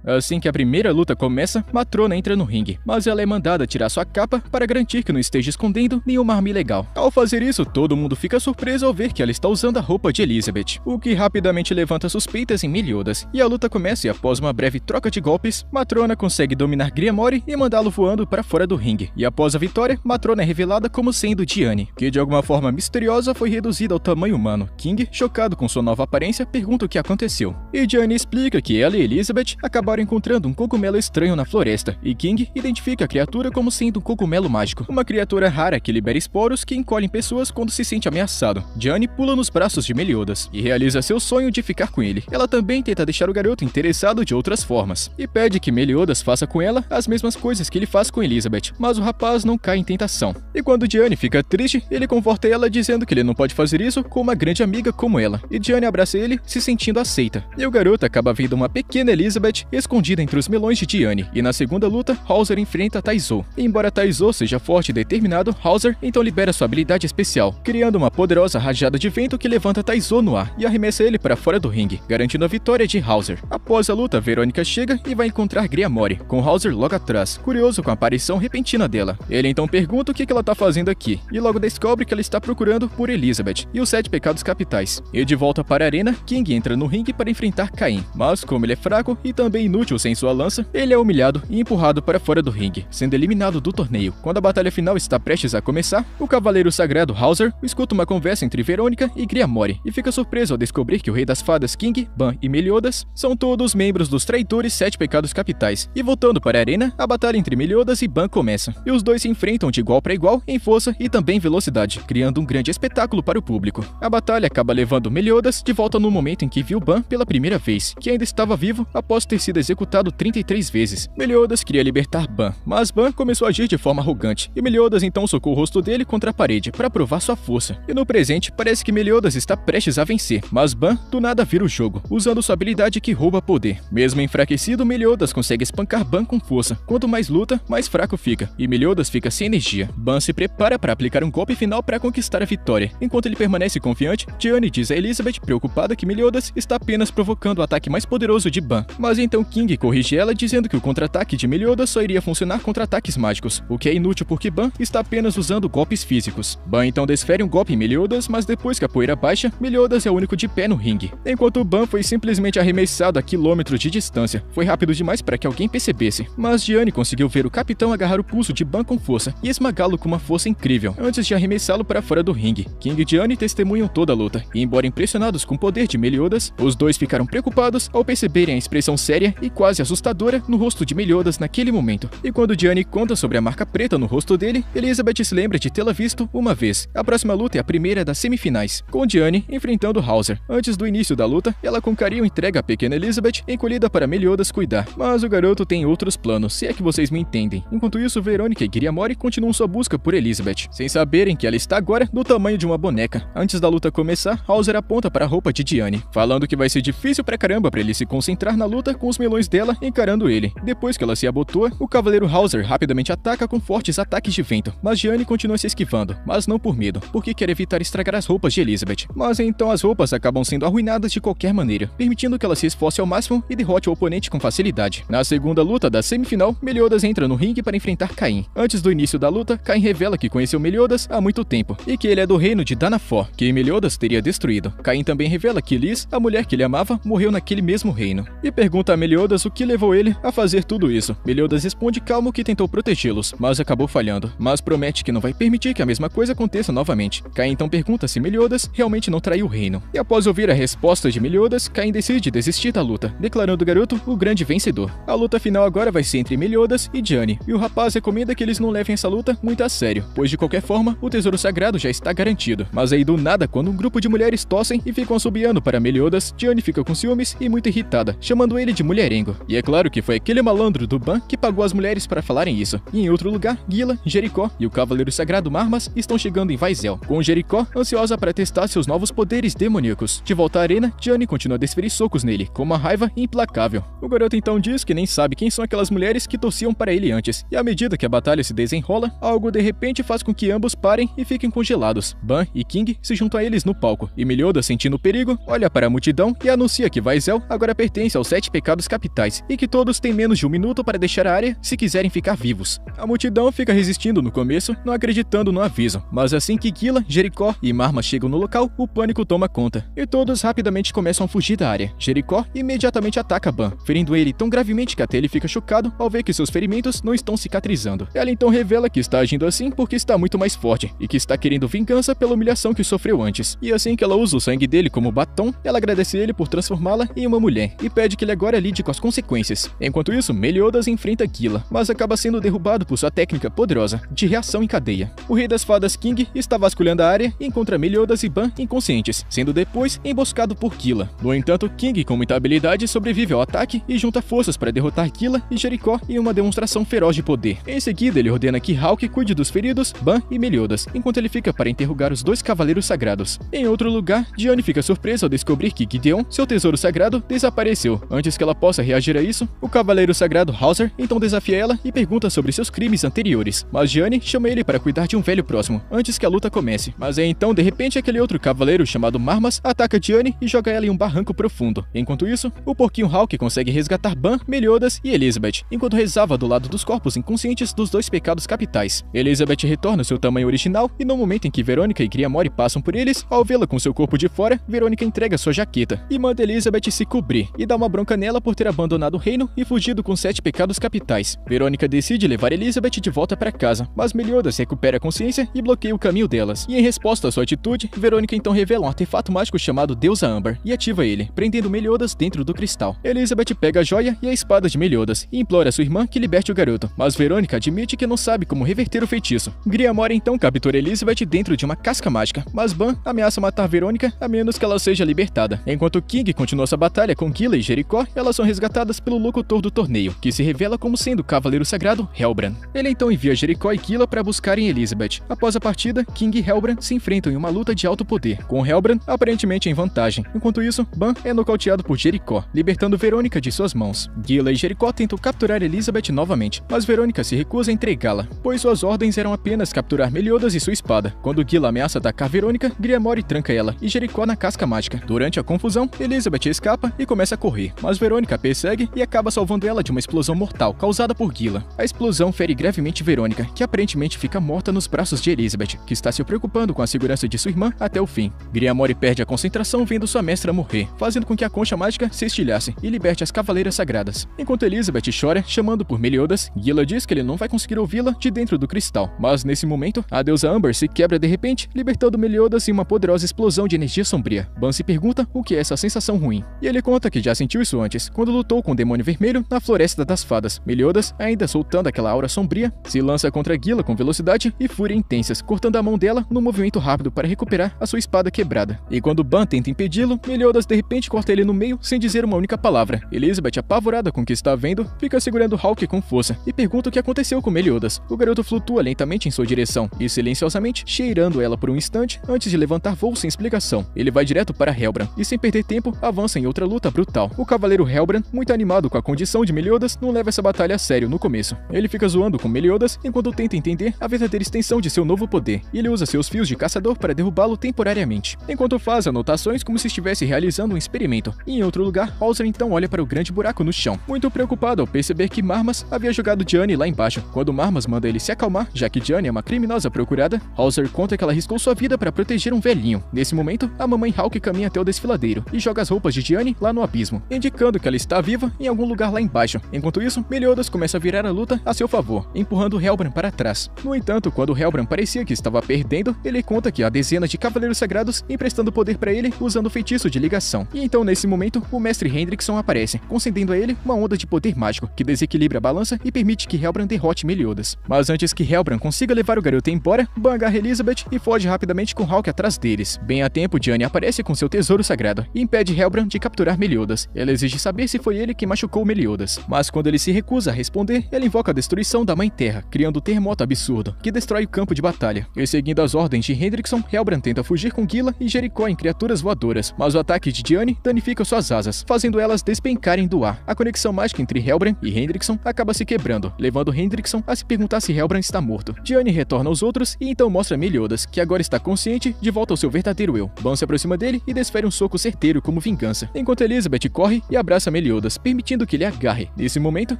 Assim que a primeira luta começa, Matrona entra no ringue, mas ela é mandada tirar sua capa para garantir que não esteja escondendo nenhuma arma ilegal. Ao fazer isso, todo mundo fica surpreso ao ver que ela está usando a roupa de Elizabeth, o que rapidamente levanta suspeitas em Meliodas, e a luta começa e após uma breve troca de golpes, Matrona consegue dominar Griamori e mandá-lo voando para fora do ringue, e após a vitória, Matrona é revelada como sendo Diane, que de alguma forma misteriosa foi reduzida ao tamanho humano. King, chocado com sua nova aparência, pergunta o que aconteceu, e Diane explica que ela e Elizabeth acabaram encontrando um cogumelo estranho na floresta, e King identifica a criatura como sendo um cogumelo mágico, uma criatura rara que libera esporos que encolhem pessoas quando se sente ameaçado. Diane pula nos braços de Meliodas e realiza seu sonho de ficar com ele. Ela também tenta deixar o garoto interessado de outras formas, e pede que Meliodas faça com ela as mesmas coisas que ele faz com Elizabeth, mas o rapaz não cai em tentação. E quando Diane fica triste, ele conforta ela dizendo que ele não pode fazer isso com uma grande amiga como ela, e Diane abraça ele, se sentindo aceita. E o garoto acaba vendo uma pequena Elizabeth escondida entre os melões de Diane, e na segunda luta, Hauser enfrenta Taizo. E embora Taizo seja forte e determinado, Hauser então libera sua habilidade especial, criando uma poderosa rajada de vento que levanta Taizo no ar e arremessa ele para fora do ringue, garantindo a vitória de Hauser. Após a luta, Verônica chega e vai encontrar Griamori, com Hauser logo atrás, curioso com a aparição repentina dela. Ele então pergunta o que ela tá fazendo aqui, e logo descobre que ela está procurando por Elizabeth e os 7 pecados capitais. E de volta para a arena, King entra no ringue para enfrentar Caim, mas como ele é fraco e também inútil sem sua lança, ele é humilhado e empurrado para fora do ringue, sendo eliminado do torneio. Quando a batalha final está prestes a começar, o Cavaleiro Sagrado Hauser escuta uma conversa entre Verônica e Griamori e fica surpreso ao descobrir que o Rei das Fadas King, Ban e Meliodas são todos membros dos traidores 7 pecados capitais. E voltando para a arena, a batalha entre Meliodas e Ban começa, e os dois se enfrentam de igual para igual em força e também velocidade, criando um grande espetáculo para o público. A batalha acaba levando Meliodas de volta no momento em que viu Ban pela primeira vez, que ainda estava vivo após ter sido executado 33 vezes. Meliodas queria libertar Ban, mas Ban começou a agir de forma arrogante, e Meliodas então socou o rosto dele contra a parede para provar sua força. E no presente, parece que Meliodas está prestes a vencer, mas Ban do nada vira o jogo, usando sua habilidade que rouba poder. Mesmo enfraquecido, Meliodas consegue espancar Ban com força. Quanto mais luta, mais fraco fica, e Meliodas fica sem energia. Ban se prepara para aplicar um golpe final para conquistar a vitória. Enquanto ele permanece confiante, Diane diz a Elizabeth, preocupada, que Meliodas está apenas provocando o ataque mais poderoso de Ban, mas então King corrige ela dizendo que o contra-ataque de Meliodas só iria funcionar contra ataques mágicos, o que é inútil porque Ban está apenas usando golpes físicos. Ban então desfere um golpe em Meliodas, mas depois que a poeira baixa, Meliodas é o único de pé no ringue, enquanto Ban foi simplesmente arremessado a quilômetros de distância. Foi rápido demais para que alguém percebesse, mas Diane conseguiu ver o capitão agarrar o pulso de Ban com força e esmagá-lo com uma força incrível, antes de arremessá-lo para fora do ringue. King e Diane testemunham toda a luta, e embora impressionados com o poder de Meliodas, os dois ficaram preocupados ao perceberem a expressão séria e quase assustadora no rosto de Meliodas naquele momento. E quando Diane conta sobre a marca preta no rosto dele, Elizabeth se lembra de tê-la visto uma vez. A próxima luta é a primeira das semifinais, com Diane enfrentando Hauser. Antes do início da luta, ela com carinho entrega a pequena Elizabeth encolhida para Meliodas cuidar, mas o garoto tem outros planos, se é que vocês me entendem. Enquanto isso, Verônica e Griamori continuam sua busca por Elizabeth, sem saberem que ela está agora no tamanho de uma boneca. Antes da luta começar, Hauser aponta para a roupa de Diane, falando que vai ser difícil pra caramba para ele se concentrar na luta com os melões dela encarando ele. Depois que ela se abotoa, o Cavaleiro Hauser rapidamente ataca com fortes ataques de vento, mas Diane continua se esquivando, mas não por medo, porque quer evitar estragar as roupas de Elizabeth. Mas então as roupas acabam sendo arruinadas de qualquer maneira, permitindo que ela se esforce ao máximo e derrote o oponente com facilidade. Na segunda luta da semifinal, Meliodas entra no ringue para enfrentar Caim. Antes do início da luta, Caim revela que conheceu Meliodas há muito tempo, e que ele é do reino de Danafor, que Meliodas teria destruído. Caim também revela que Liz, a mulher que ele amava, morreu naquele mesmo reino, e pergunta a Meliodas o que levou ele a fazer tudo isso. Meliodas responde calmo que tentou protegê-los, mas acabou falhando, mas promete que não vai permitir que a mesma coisa aconteça novamente. Caim então pergunta se Meliodas realmente não traiu o reino, e após ouvir a resposta de Meliodas, Caim decide desistir da luta, declarando o garoto o grande vencedor. A luta final agora vai ser entre Meliodas e Diane, e o rapaz recomenda que eles não levem essa luta muito a sério, pois de qualquer forma, o tesouro sagrado já está garantido. Mas aí do nada, quando um grupo de mulheres tossem e ficam assobiando para Meliodas, Diane fica com ciúmes e muito irritada, chamando ele de mulher mulherengo. E é claro que foi aquele malandro do Ban que pagou as mulheres para falarem isso. E em outro lugar, Gila, Jericó e o Cavaleiro Sagrado Marmas estão chegando em Vaisel, com Jericó ansiosa para testar seus novos poderes demoníacos. De volta à arena, Gianni continua a desferir socos nele, com uma raiva implacável. O garoto então diz que nem sabe quem são aquelas mulheres que torciam para ele antes, e à medida que a batalha se desenrola, algo de repente faz com que ambos parem e fiquem congelados. Ban e King se juntam a eles no palco, e Meliodas, sentindo o perigo, olha para a multidão e anuncia que Vaisel agora pertence aos 7 pecados capitais, e que todos têm menos de 1 minuto para deixar a área se quiserem ficar vivos. A multidão fica resistindo no começo, não acreditando no aviso, mas assim que Gila, Jericó e Marmas chegam no local, o pânico toma conta, e todos rapidamente começam a fugir da área. Jericó imediatamente ataca Ban, ferindo ele tão gravemente que até ele fica chocado ao ver que seus ferimentos não estão cicatrizando. Ela então revela que está agindo assim porque está muito mais forte, e que está querendo vingança pela humilhação que sofreu antes. E assim que ela usa o sangue dele como batom, ela agradece ele por transformá-la em uma mulher, e pede que ele agora lide com as consequências. Enquanto isso, Meliodas enfrenta Gila, mas acaba sendo derrubado por sua técnica poderosa de reação em cadeia. O rei das fadas King está vasculhando a área e encontra Meliodas e Ban inconscientes, sendo depois emboscado por Gila. No entanto, King, com muita habilidade, sobrevive ao ataque e junta forças para derrotar Gila e Jericó em uma demonstração feroz de poder. Em seguida, ele ordena que Hawk cuide dos feridos, Ban e Meliodas, enquanto ele fica para interrogar os 2 cavaleiros sagrados. Em outro lugar, Gianni fica surpresa ao descobrir que Gideon, seu tesouro sagrado, desapareceu. Antes que ela possa reagir a isso, o cavaleiro sagrado Hauser então desafia ela e pergunta sobre seus crimes anteriores, mas Gianni chama ele para cuidar de um velho próximo, antes que a luta comece. Mas é então, de repente, aquele outro cavaleiro chamado Marmas ataca Gianni e joga ela em um barranco profundo. Enquanto isso, o porquinho Hawk consegue resgatar Ban, Meliodas e Elizabeth, enquanto rezava do lado dos corpos inconscientes dos 2 pecados capitais. Elizabeth retorna ao seu tamanho original e no momento em que Verônica e Griamore passam por eles, ao vê-la com seu corpo de fora, Verônica entrega sua jaqueta e manda Elizabeth se cobrir e dá uma bronca nela por ter abandonado o reino e fugido com 7 pecados capitais. Verônica decide levar Elizabeth de volta para casa, mas Meliodas recupera a consciência e bloqueia o caminho delas. E em resposta à sua atitude, Verônica então revela um artefato mágico chamado Deusa Âmbar e ativa ele, prendendo Meliodas dentro do cristal. Elizabeth pega a joia e a espada de Meliodas e implora a sua irmã que liberte o garoto, mas Verônica admite que não sabe como reverter o feitiço. Griamore então captura Elizabeth dentro de uma casca mágica, mas Ban ameaça matar Verônica a menos que ela seja libertada. Enquanto King continua sua batalha com Gila e Jericó, elas são resgatadas pelo locutor do torneio, que se revela como sendo o cavaleiro sagrado Helbran. Ele então envia Jericó e Gila para buscarem Elizabeth. Após a partida, King e Helbran se enfrentam em uma luta de alto poder, com Helbran aparentemente em vantagem. Enquanto isso, Ban é nocauteado por Jericó, libertando Verônica de suas mãos. Gila e Jericó tentam capturar Elizabeth novamente, mas Verônica se recusa a entregá-la, pois suas ordens eram apenas capturar Meliodas e sua espada. Quando Gila ameaça atacar Verônica, Griamore tranca ela e Jericó na casca mágica. Durante a confusão, Elizabeth escapa e começa a correr, mas Verônica a persegue e acaba salvando ela de uma explosão mortal causada por Gila. A explosão fere gravemente Verônica, que aparentemente fica morta nos braços de Elizabeth, que está se preocupando com a segurança de sua irmã até o fim. Griamore perde a concentração vendo sua mestra morrer, fazendo com que a concha mágica se estilhasse e liberte as cavaleiras sagradas. Enquanto Elizabeth chora, chamando por Meliodas, Gila diz que ele não vai conseguir ouvi-la de dentro do cristal. Mas nesse momento, a deusa Âmbar se quebra de repente, libertando Meliodas em uma poderosa explosão de energia sombria. Ban se pergunta o que é essa sensação ruim, e ele conta que já sentiu isso antes, quando lutou com o demônio vermelho na Floresta das Fadas. Meliodas, ainda soltando aquela aura sombria, se lança contra Gila com velocidade e fúria intensas, cortando a mão dela num movimento rápido para recuperar a sua espada quebrada. E quando Ban tenta impedi-lo, Meliodas de repente corta ele no meio sem dizer uma única palavra. Elizabeth, apavorada com o que está vendo, fica segurando Hawk com força e pergunta o que aconteceu com Meliodas. O garoto flutua lentamente em sua direção e silenciosamente cheirando ela por um instante antes de levantar voo sem explicação. Ele vai direto para Helbran e sem perder tempo avança em outra luta brutal. O cavaleiro Helbran, muito animado com a condição de Meliodas, não leva essa batalha a sério no começo. Ele fica zoando com Meliodas enquanto tenta entender a verdadeira extensão de seu novo poder, e ele usa seus fios de caçador para derrubá-lo temporariamente, enquanto faz anotações como se estivesse realizando um experimento. E em outro lugar, Hauser então olha para o grande buraco no chão, muito preocupado ao perceber que Marmas havia jogado Gianni lá embaixo. Quando Marmas manda ele se acalmar, já que Gianni é uma criminosa procurada, Hauser conta que ela arriscou sua vida para proteger um velhinho. Nesse momento, a mamãe Hawk caminha até o desfiladeiro e joga as roupas de Gianni lá no abismo, indicando que ela está viva em algum lugar lá embaixo. Enquanto isso, Meliodas começa a virar a luta a seu favor, empurrando Helbran para trás. No entanto, quando Helbran parecia que estava perdendo, ele conta que há dezenas de cavaleiros sagrados emprestando poder para ele usando o feitiço de ligação. E então, nesse momento, o mestre Hendrickson aparece, concedendo a ele uma onda de poder mágico que desequilibra a balança e permite que Helbran derrote Meliodas. Mas antes que Helbran consiga levar o garoto embora, Ban agarra Elizabeth e foge rapidamente com Hawk atrás deles. Bem a tempo, Gianni aparece com seu tesouro sagrado e impede Helbran de capturar Meliodas. Ela exige saber se foi ele que machucou Meliodas. Mas quando ele se recusa a responder, ela invoca a destruição da Mãe Terra, criando um terremoto absurdo, que destrói o campo de batalha. E seguindo as ordens de Hendrickson, Helbran tenta fugir com Gila e Jericó em criaturas voadoras, mas o ataque de Diane danifica suas asas, fazendo elas despencarem do ar. A conexão mágica entre Helbran e Hendrickson acaba se quebrando, levando Hendrickson a se perguntar se Helbran está morto. Diane retorna aos outros e então mostra Meliodas, que agora está consciente, de volta ao seu verdadeiro eu. Ban se aproxima dele e desfere um soco certeiro como vingança, enquanto Elizabeth corre e abraça Meliodas, permitindo que ele agarre. Nesse momento,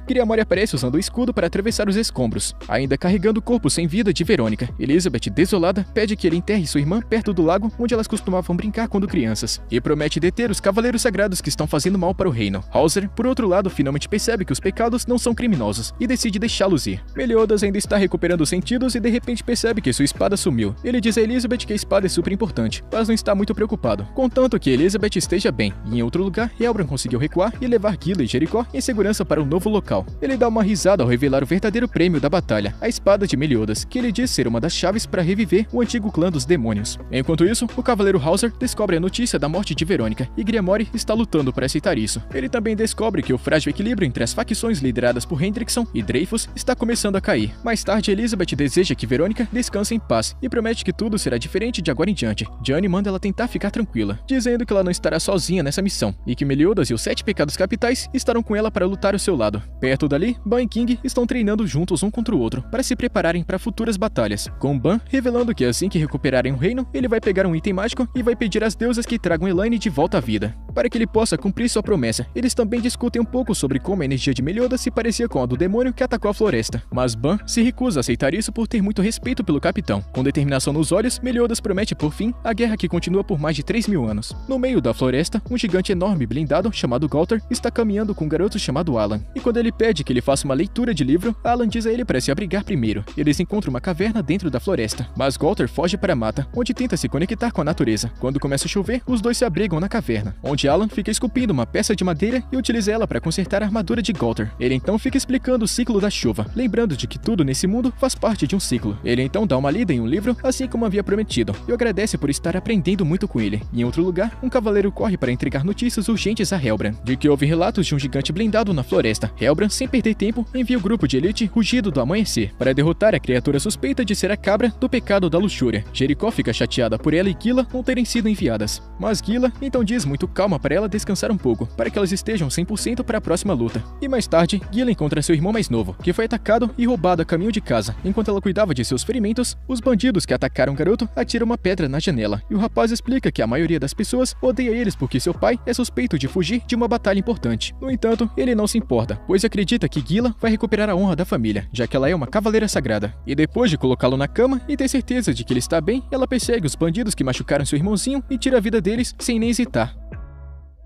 Griamore aparece usando o escudo para atravessar os escombros, ainda carregando o corpo sem vida de Verônica. Elizabeth, desolada, pede que ele enterre sua irmã perto do lago onde elas costumavam brincar quando crianças, e promete deter os cavaleiros sagrados que estão fazendo mal para o reino. Hauser, por outro lado, finalmente percebe que os pecados não são criminosos e decide deixá-los ir. Meliodas ainda está recuperando os sentidos e de repente percebe que sua espada sumiu. Ele diz a Elizabeth que a espada é super importante, mas não está muito preocupado, contanto que Elizabeth esteja bem. E em outro lugar, Helbran conseguiu recuar e levar Gila e Jericó em segurança para um novo local. Ele dá uma risada ao revelar o verdadeiro prêmio da batalha, a espada de Meliodas, que ele diz ser uma das chaves para reviver o antigo clã dos demônios. Enquanto isso, o cavaleiro Hauser descobre a notícia da morte de Verônica e Griamore está lutando para aceitar isso. Ele também descobre que o frágil equilíbrio entre as facções lideradas por Hendrickson e Dreyfus está começando a cair. Mais tarde, Elizabeth deseja que Verônica descanse em paz e promete que tudo será diferente de agora em diante. Diane manda ela tentar ficar tranquila, dizendo que ela não estará sozinha nessa missão e que Meliodas e os 7 pecados capitais estarão com ela para lutar ao seu lado. Perto dali, Ban e King estão treinando juntos um contra o outro para se prepararem para futuras batalhas, com Ban revelando que assim que recuperarem o reino, ele vai pegar um item mágico e vai pedir às deusas que tragam Elaine de volta à vida, para que ele possa cumprir sua promessa. Eles também discutem um pouco sobre como a energia de Meliodas se parecia com a do demônio que atacou a floresta, mas Ban se recusa a aceitar isso por ter muito respeito pelo capitão. Com determinação nos olhos, Meliodas promete por fim a guerra que continua por mais de 3.000 anos. No meio da floresta, um gigante enorme blindado chamado Galter está caminhando com um garoto chamado Alan, e quando ele pede que ele faça uma leitura de livro, Alan diz a ele para se abrigar primeiro. Eles encontram uma caverna dentro da floresta, mas Galter foge para a mata, onde tenta se conectar com a natureza. Quando começa a chover, os dois se abrigam na caverna, onde Alan fica esculpindo uma peça de madeira e utiliza ela para consertar a armadura de Galter. Ele então fica explicando o ciclo da chuva, lembrando de que tudo nesse mundo faz parte de um ciclo. Ele então dá uma lida em um livro, assim como havia prometido, e agradece por estar aprendendo muito com ele. Em outro lugar, um cavaleiro corre para entregar notícias urgentes a Helbran, de que houve relatos de um gigante blindado na floresta. Helbran, sem perder tempo, envia o grupo de elite Rugido do Amanhecer para derrotar a criatura suspeita de ser a cabra do pecado da luxúria. Jericó fica chateada por ela e Gila não terem sido enviadas, mas Gila então diz muito calma para ela descansar um pouco, para que elas estejam 100% para a próxima luta. E mais tarde, Gila encontra seu irmão mais novo, que foi atacado e roubado a caminho de casa. Enquanto ela cuidava de seus ferimentos, os bandidos que atacaram o garoto atiram uma pedra na janela, e o rapaz explica que a maioria das pessoas odeia eles porque seu pai é suspeito de fugir de uma batalha importante. No entanto, ele não se importa, pois acredita que Gila vai recuperar a honra da família, já que ela é uma cavaleira sagrada. E depois de colocá-lo na cama e ter certeza de que ele está bem, ela persegue os bandidos que machucaram seu irmãozinho e tira a vida deles sem nem hesitar.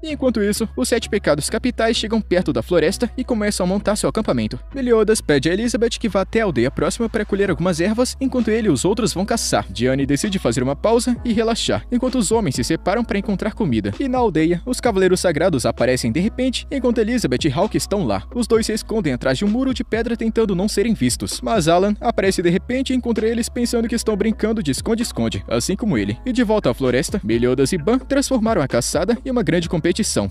E enquanto isso, os 7 pecados capitais chegam perto da floresta e começam a montar seu acampamento. Meliodas pede a Elizabeth que vá até a aldeia próxima para colher algumas ervas, enquanto ele e os outros vão caçar. Diane decide fazer uma pausa e relaxar, enquanto os homens se separam para encontrar comida. E na aldeia, os cavaleiros sagrados aparecem de repente, enquanto Elizabeth e Hawke estão lá. Os dois se escondem atrás de um muro de pedra tentando não serem vistos. Mas Alan aparece de repente e encontra eles pensando que estão brincando de esconde-esconde, assim como ele. E de volta à floresta, Meliodas e Ban transformaram a caçada em uma grande competição.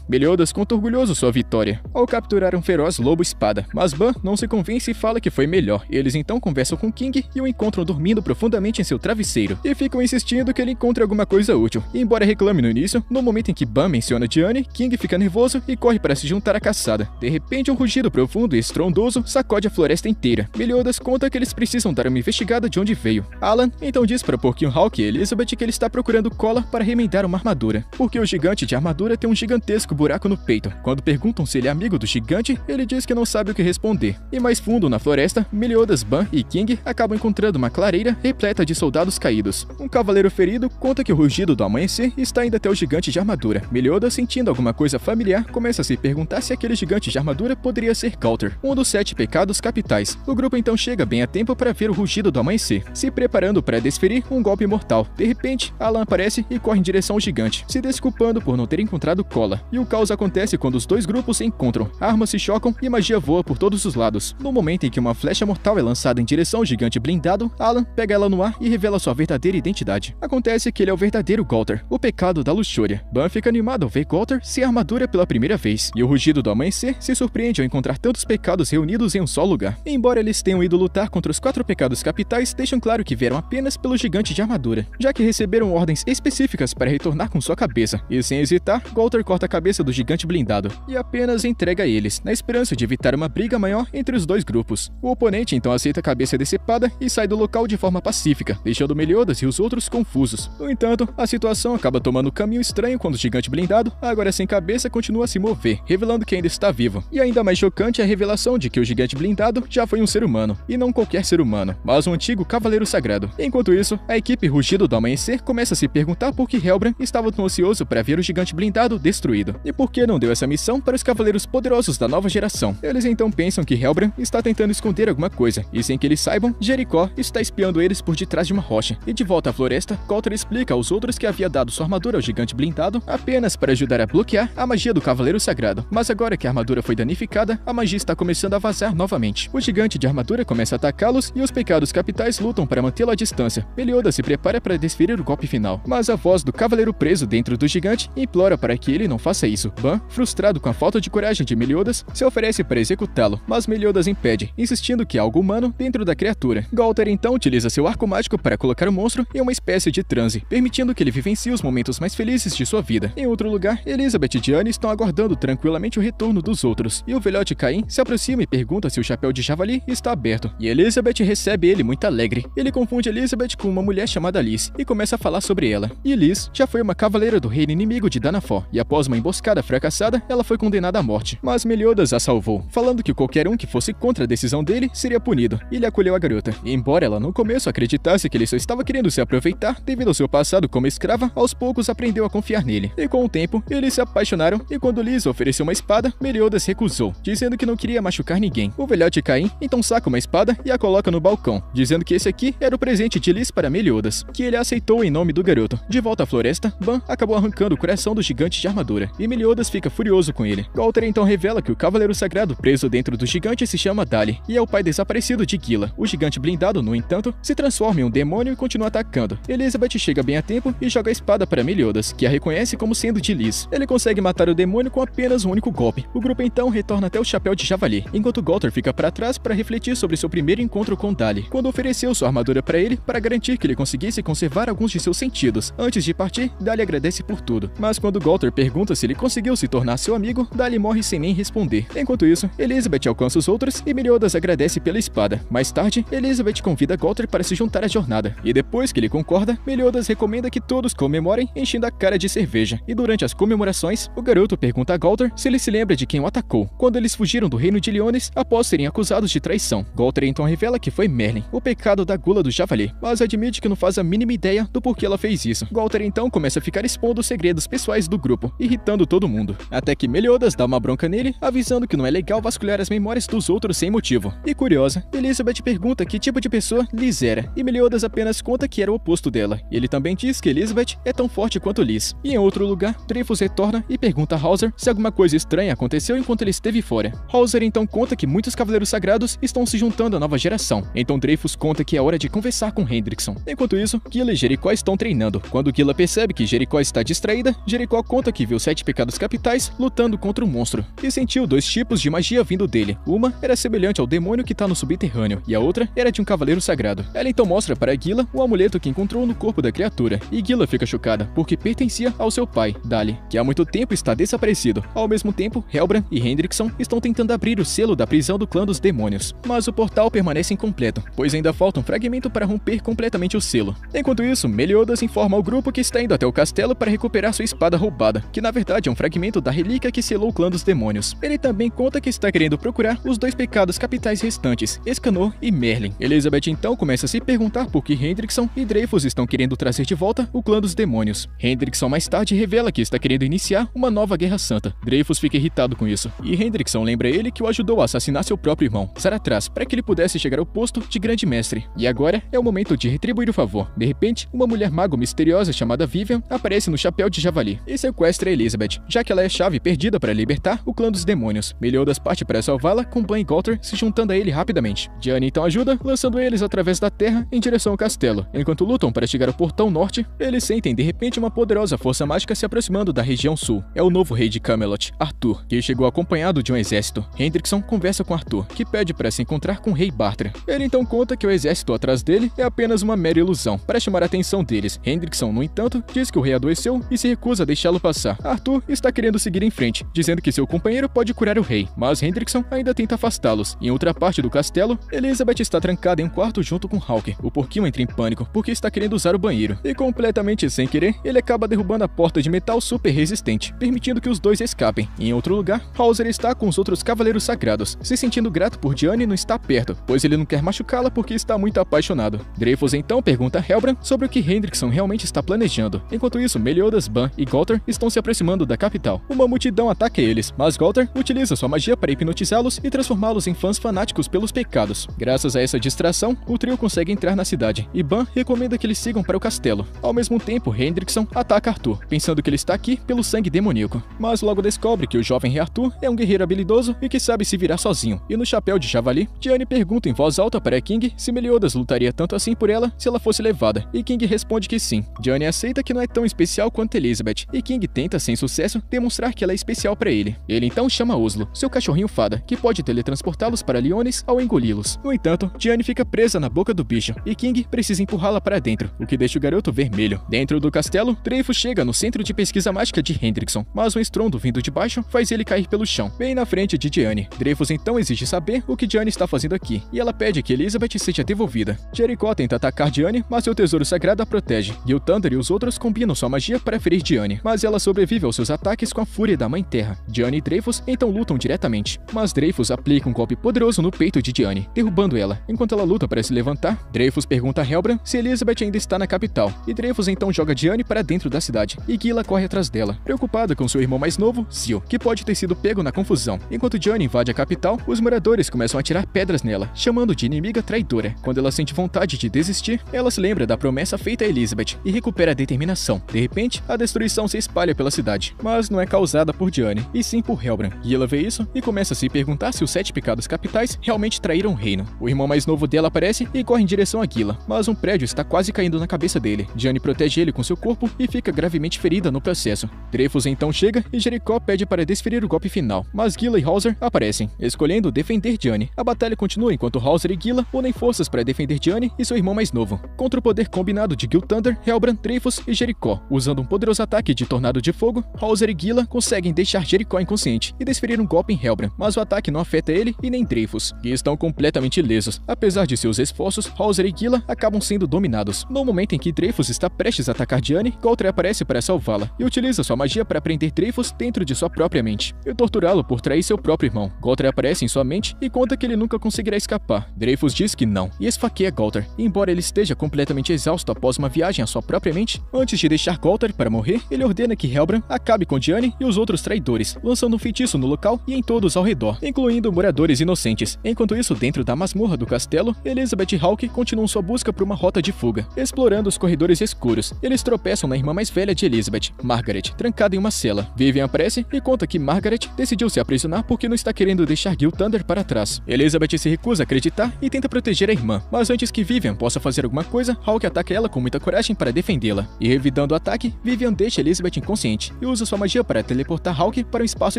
Meliodas conta orgulhoso sua vitória ao capturar um feroz lobo-espada, mas Ban não se convence e fala que foi melhor. Eles então conversam com King e o encontram dormindo profundamente em seu travesseiro, e ficam insistindo que ele encontre alguma coisa útil. E embora reclame no início, no momento em que Ban menciona Diane, King fica nervoso e corre para se juntar à caçada. De repente, um rugido profundo e estrondoso sacode a floresta inteira. Meliodas conta que eles precisam dar uma investigada de onde veio. Alan então diz para Porquinho Hawke e Elizabeth que ele está procurando cola para remendar uma armadura, porque o gigante de armadura tem um gigantesco buraco no peito. Quando perguntam se ele é amigo do gigante, ele diz que não sabe o que responder. E mais fundo na floresta, Meliodas, Ban e King acabam encontrando uma clareira repleta de soldados caídos. Um cavaleiro ferido conta que o rugido do amanhecer está indo até o gigante de armadura. Meliodas, sentindo alguma coisa familiar, começa a se perguntar se aquele gigante de armadura poderia ser Galter, um dos 7 pecados capitais. O grupo então chega bem a tempo para ver o rugido do amanhecer, se preparando para desferir um golpe mortal. De repente, Alan aparece e corre em direção ao gigante, se desculpando por não ter encontrado escola. E o caos acontece quando os dois grupos se encontram, armas se chocam e magia voa por todos os lados. No momento em que uma flecha mortal é lançada em direção ao gigante blindado, Alan pega ela no ar e revela sua verdadeira identidade. Acontece que ele é o verdadeiro Galter, o pecado da luxúria. Ban fica animado ao ver Galter sem armadura pela primeira vez, e o rugido do amanhecer se surpreende ao encontrar tantos pecados reunidos em um só lugar. Embora eles tenham ido lutar contra os 4 pecados capitais, deixam claro que vieram apenas pelo gigante de armadura, já que receberam ordens específicas para retornar com sua cabeça, e sem hesitar, Galter corta a cabeça do gigante blindado, e apenas entrega a eles, na esperança de evitar uma briga maior entre os dois grupos. O oponente então aceita a cabeça decepada e sai do local de forma pacífica, deixando Meliodas e os outros confusos. No entanto, a situação acaba tomando um caminho estranho quando o gigante blindado, agora sem cabeça, continua a se mover, revelando que ainda está vivo. E ainda mais chocante é a revelação de que o gigante blindado já foi um ser humano, e não qualquer ser humano, mas um antigo cavaleiro sagrado. Enquanto isso, a equipe Rugido do Amanhecer começa a se perguntar por que Helbran estava tão ansioso para ver o gigante blindado destruído, e por que não deu essa missão para os cavaleiros poderosos da nova geração. Eles então pensam que Helbran está tentando esconder alguma coisa, e sem que eles saibam, Jericó está espiando eles por detrás de uma rocha. E de volta à floresta, Galter explica aos outros que havia dado sua armadura ao gigante blindado apenas para ajudar a bloquear a magia do cavaleiro sagrado. Mas agora que a armadura foi danificada, a magia está começando a vazar novamente. O gigante de armadura começa a atacá-los e os pecados capitais lutam para mantê-lo à distância. Meliodas se prepara para desferir o golpe final, mas a voz do cavaleiro preso dentro do gigante implora para que ele não faça isso. Ban, frustrado com a falta de coragem de Meliodas, se oferece para executá-lo, mas Meliodas impede, insistindo que há algo humano dentro da criatura. Galter então utiliza seu arco mágico para colocar o monstro em uma espécie de transe, permitindo que ele vivencie os momentos mais felizes de sua vida. Em outro lugar, Elizabeth e Diane estão aguardando tranquilamente o retorno dos outros, e o velhote Caim se aproxima e pergunta se o chapéu de javali está aberto, e Elizabeth recebe ele muito alegre. Ele confunde Elizabeth com uma mulher chamada Liz, e começa a falar sobre ela. E Liz já foi uma cavaleira do reino inimigo de Danafor, e após uma emboscada fracassada, ela foi condenada à morte. Mas Meliodas a salvou, falando que qualquer um que fosse contra a decisão dele seria punido, e ele acolheu a garota. E embora ela no começo acreditasse que ele só estava querendo se aproveitar devido ao seu passado como escrava, aos poucos aprendeu a confiar nele. E com o tempo, eles se apaixonaram, e quando Liz ofereceu uma espada, Meliodas recusou, dizendo que não queria machucar ninguém. O velhote Caim então saca uma espada e a coloca no balcão, dizendo que esse aqui era o presente de Liz para Meliodas, que ele aceitou em nome do garoto. De volta à floresta, Ban acabou arrancando o coração do gigante de armadura, e Meliodas fica furioso com ele. Galter então revela que o cavaleiro sagrado preso dentro do gigante se chama Dali, e é o pai desaparecido de Gila. O gigante blindado, no entanto, se transforma em um demônio e continua atacando. Elizabeth chega bem a tempo e joga a espada para Meliodas, que a reconhece como sendo de Liz. Ele consegue matar o demônio com apenas um único golpe. O grupo então retorna até o chapéu de javali, enquanto Galter fica para trás para refletir sobre seu primeiro encontro com Dali, quando ofereceu sua armadura para ele para garantir que ele conseguisse conservar alguns de seus sentidos. Antes de partir, Dali agradece por tudo, mas quando Galter pergunta se ele conseguiu se tornar seu amigo, Dali morre sem nem responder. Enquanto isso, Elizabeth alcança os outros e Meliodas agradece pela espada. Mais tarde, Elizabeth convida Galter para se juntar à jornada, e depois que ele concorda, Meliodas recomenda que todos comemorem enchendo a cara de cerveja. E durante as comemorações, o garoto pergunta a Galter se ele se lembra de quem o atacou, quando eles fugiram do reino de Leones após serem acusados de traição. Galter então revela que foi Merlin, o pecado da gula do javali, mas admite que não faz a mínima ideia do porquê ela fez isso. Galter então começa a ficar expondo os segredos pessoais do grupo, irritando todo mundo, até que Meliodas dá uma bronca nele, avisando que não é legal vasculhar as memórias dos outros sem motivo. E curiosa, Elizabeth pergunta que tipo de pessoa Liz era, e Meliodas apenas conta que era o oposto dela. Ele também diz que Elizabeth é tão forte quanto Liz. E em outro lugar, Dreyfus retorna e pergunta a Hauser se alguma coisa estranha aconteceu enquanto ele esteve fora. Hauser então conta que muitos cavaleiros sagrados estão se juntando à nova geração, então Dreyfus conta que é hora de conversar com Hendrickson. Enquanto isso, Gila e Jericó estão treinando. Quando Gila percebe que Jericó está distraída, Jericó conta que viu 7 pecados capitais lutando contra um monstro, e sentiu 2 tipos de magia vindo dele. Uma era semelhante ao demônio que está no subterrâneo, e a outra era de um cavaleiro sagrado. Ela então mostra para Gila o amuleto que encontrou no corpo da criatura, e Gila fica chocada, porque pertencia ao seu pai, Dali, que há muito tempo está desaparecido. Ao mesmo tempo, Helbran e Hendrickson estão tentando abrir o selo da prisão do clã dos demônios, mas o portal permanece incompleto, pois ainda falta um fragmento para romper completamente o selo. Enquanto isso, Meliodas informa ao grupo que está indo até o castelo para recuperar sua espada roubada, que na verdade é um fragmento da relíquia que selou o clã dos demônios. Ele também conta que está querendo procurar os 2 pecados capitais restantes, Escanor e Merlin. Elizabeth então começa a se perguntar por que Hendrickson e Dreyfus estão querendo trazer de volta o clã dos demônios. Hendrickson mais tarde revela que está querendo iniciar uma nova guerra santa. Dreyfus fica irritado com isso, e Hendrickson lembra ele que o ajudou a assassinar seu próprio irmão, Zaratras, para que ele pudesse chegar ao posto de grande mestre. E agora é o momento de retribuir o favor. De repente, uma mulher mago misteriosa chamada Vivian aparece no chapéu de javali e sequestra contra Elizabeth, já que ela é a chave perdida para libertar o clã dos demônios. Meliodas parte para salvá-la, com Ban e Galter se juntando a ele rapidamente. Diane então ajuda, lançando eles através da terra em direção ao castelo. Enquanto lutam para chegar ao portão norte, eles sentem de repente uma poderosa força mágica se aproximando da região sul. É o novo rei de Camelot, Arthur, que chegou acompanhado de um exército. Hendrickson conversa com Arthur, que pede para se encontrar com o rei Bartra. Ele então conta que o exército atrás dele é apenas uma mera ilusão, para chamar a atenção deles. Hendrickson, no entanto, diz que o rei adoeceu e se recusa a deixá-lo passar. Arthur está querendo seguir em frente, dizendo que seu companheiro pode curar o rei, mas Hendrickson ainda tenta afastá-los. Em outra parte do castelo, Elizabeth está trancada em um quarto junto com Hawke. O porquinho entra em pânico porque está querendo usar o banheiro, e completamente sem querer, ele acaba derrubando a porta de metal super resistente, permitindo que os dois escapem. Em outro lugar, Hauser está com os outros cavaleiros sagrados, se sentindo grato por Diane não estar perto, pois ele não quer machucá-la porque está muito apaixonado. Dreyfus então pergunta a Helbran sobre o que Hendrickson realmente está planejando. Enquanto isso, Meliodas, Ban e Galter estão se aproximando da capital. Uma multidão ataca eles, mas Galter utiliza sua magia para hipnotizá-los e transformá-los em fãs fanáticos pelos pecados. Graças a essa distração, o trio consegue entrar na cidade, e Ban recomenda que eles sigam para o castelo. Ao mesmo tempo, Hendrickson ataca Arthur, pensando que ele está aqui pelo sangue demoníaco. Mas logo descobre que o jovem rei Arthur é um guerreiro habilidoso e que sabe se virar sozinho. E no chapéu de javali, Diane pergunta em voz alta para King se Meliodas lutaria tanto assim por ela se ela fosse levada, e King responde que sim. Diane aceita que não é tão especial quanto Elizabeth, e King tenta, sem sucesso, demonstrar que ela é especial para ele. Ele então chama Oslo, seu cachorrinho fada, que pode teletransportá-los para Liones ao engoli-los. No entanto, Diane fica presa na boca do bicho, e King precisa empurrá-la para dentro, o que deixa o garoto vermelho. Dentro do castelo, Dreyfus chega no centro de pesquisa mágica de Hendrickson, mas um estrondo vindo de baixo faz ele cair pelo chão, bem na frente de Diane. Dreyfus então exige saber o que Diane está fazendo aqui, e ela pede que Elizabeth seja devolvida. Jericho tenta atacar Diane, mas seu tesouro sagrado a protege. Gil Thunder e os outros combinam sua magia para ferir Diane, mas ela sobrevive aos seus ataques com a fúria da Mãe Terra. Diane e Dreyfus então lutam diretamente, mas Dreyfus aplica um golpe poderoso no peito de Diane, derrubando ela. Enquanto ela luta para se levantar, Dreyfus pergunta a Helbran se Elizabeth ainda está na capital, e Dreyfus então joga Diane para dentro da cidade, e Gila corre atrás dela, preocupada com seu irmão mais novo, Sil, que pode ter sido pego na confusão. Enquanto Diane invade a capital, os moradores começam a atirar pedras nela, chamando de inimiga traidora. Quando ela sente vontade de desistir, ela se lembra da promessa feita a Elizabeth e recupera a determinação. De repente, a destruição se espalha pela cidade, mas não é causada por Diane, e sim por Helbran. Gila vê isso e começa a se perguntar se os 7 pecados capitais realmente traíram o reino. O irmão mais novo dela aparece e corre em direção a Gila, mas um prédio está quase caindo na cabeça dele. Diane protege ele com seu corpo e fica gravemente ferida no processo. Dreyfus então chega e Jericho pede para desferir o golpe final, mas Gila e Hauser aparecem, escolhendo defender Diane. A batalha continua enquanto Hauser e Gila unem forças para defender Diane e seu irmão mais novo, contra o poder combinado de Gil Thunder, Helbran, Dreyfus e Jericho. Usando um poderoso ataque de tornado de fogo, Hauser e Gila conseguem deixar Jericho inconsciente e desferir um golpe em Helbran, mas o ataque não afeta ele e nem Dreyfus, que estão completamente ilesos. Apesar de seus esforços, Hauser e Gila acabam sendo dominados. No momento em que Dreyfus está prestes a atacar Diane, Galter aparece para salvá-la e utiliza sua magia para prender Dreyfus dentro de sua própria mente e torturá-lo por trair seu próprio irmão. Galter aparece em sua mente e conta que ele nunca conseguirá escapar. Dreyfus diz que não e esfaqueia Galter. E embora ele esteja completamente exausto após uma viagem à sua própria mente, antes de deixar Galter para morrer, ele ordena que Helbran acabe com Diane e os outros traidores, lançando um feitiço no local e em todos ao redor, incluindo moradores inocentes. Enquanto isso, dentro da masmorra do castelo, Elizabeth e Hawke continuam sua busca por uma rota de fuga, explorando os corredores escuros. Eles tropeçam na irmã mais velha de Elizabeth, Margaret, trancada em uma cela. Vivian aparece e conta que Margaret decidiu se aprisionar porque não está querendo deixar Gil Thunder para trás. Elizabeth se recusa a acreditar e tenta proteger a irmã, mas antes que Vivian possa fazer alguma coisa, Hawke ataca ela com muita coragem para defendê-la. E revidando o ataque, Vivian deixa Elizabeth inconsciente e usa sua magia para teleportar Hawke para um espaço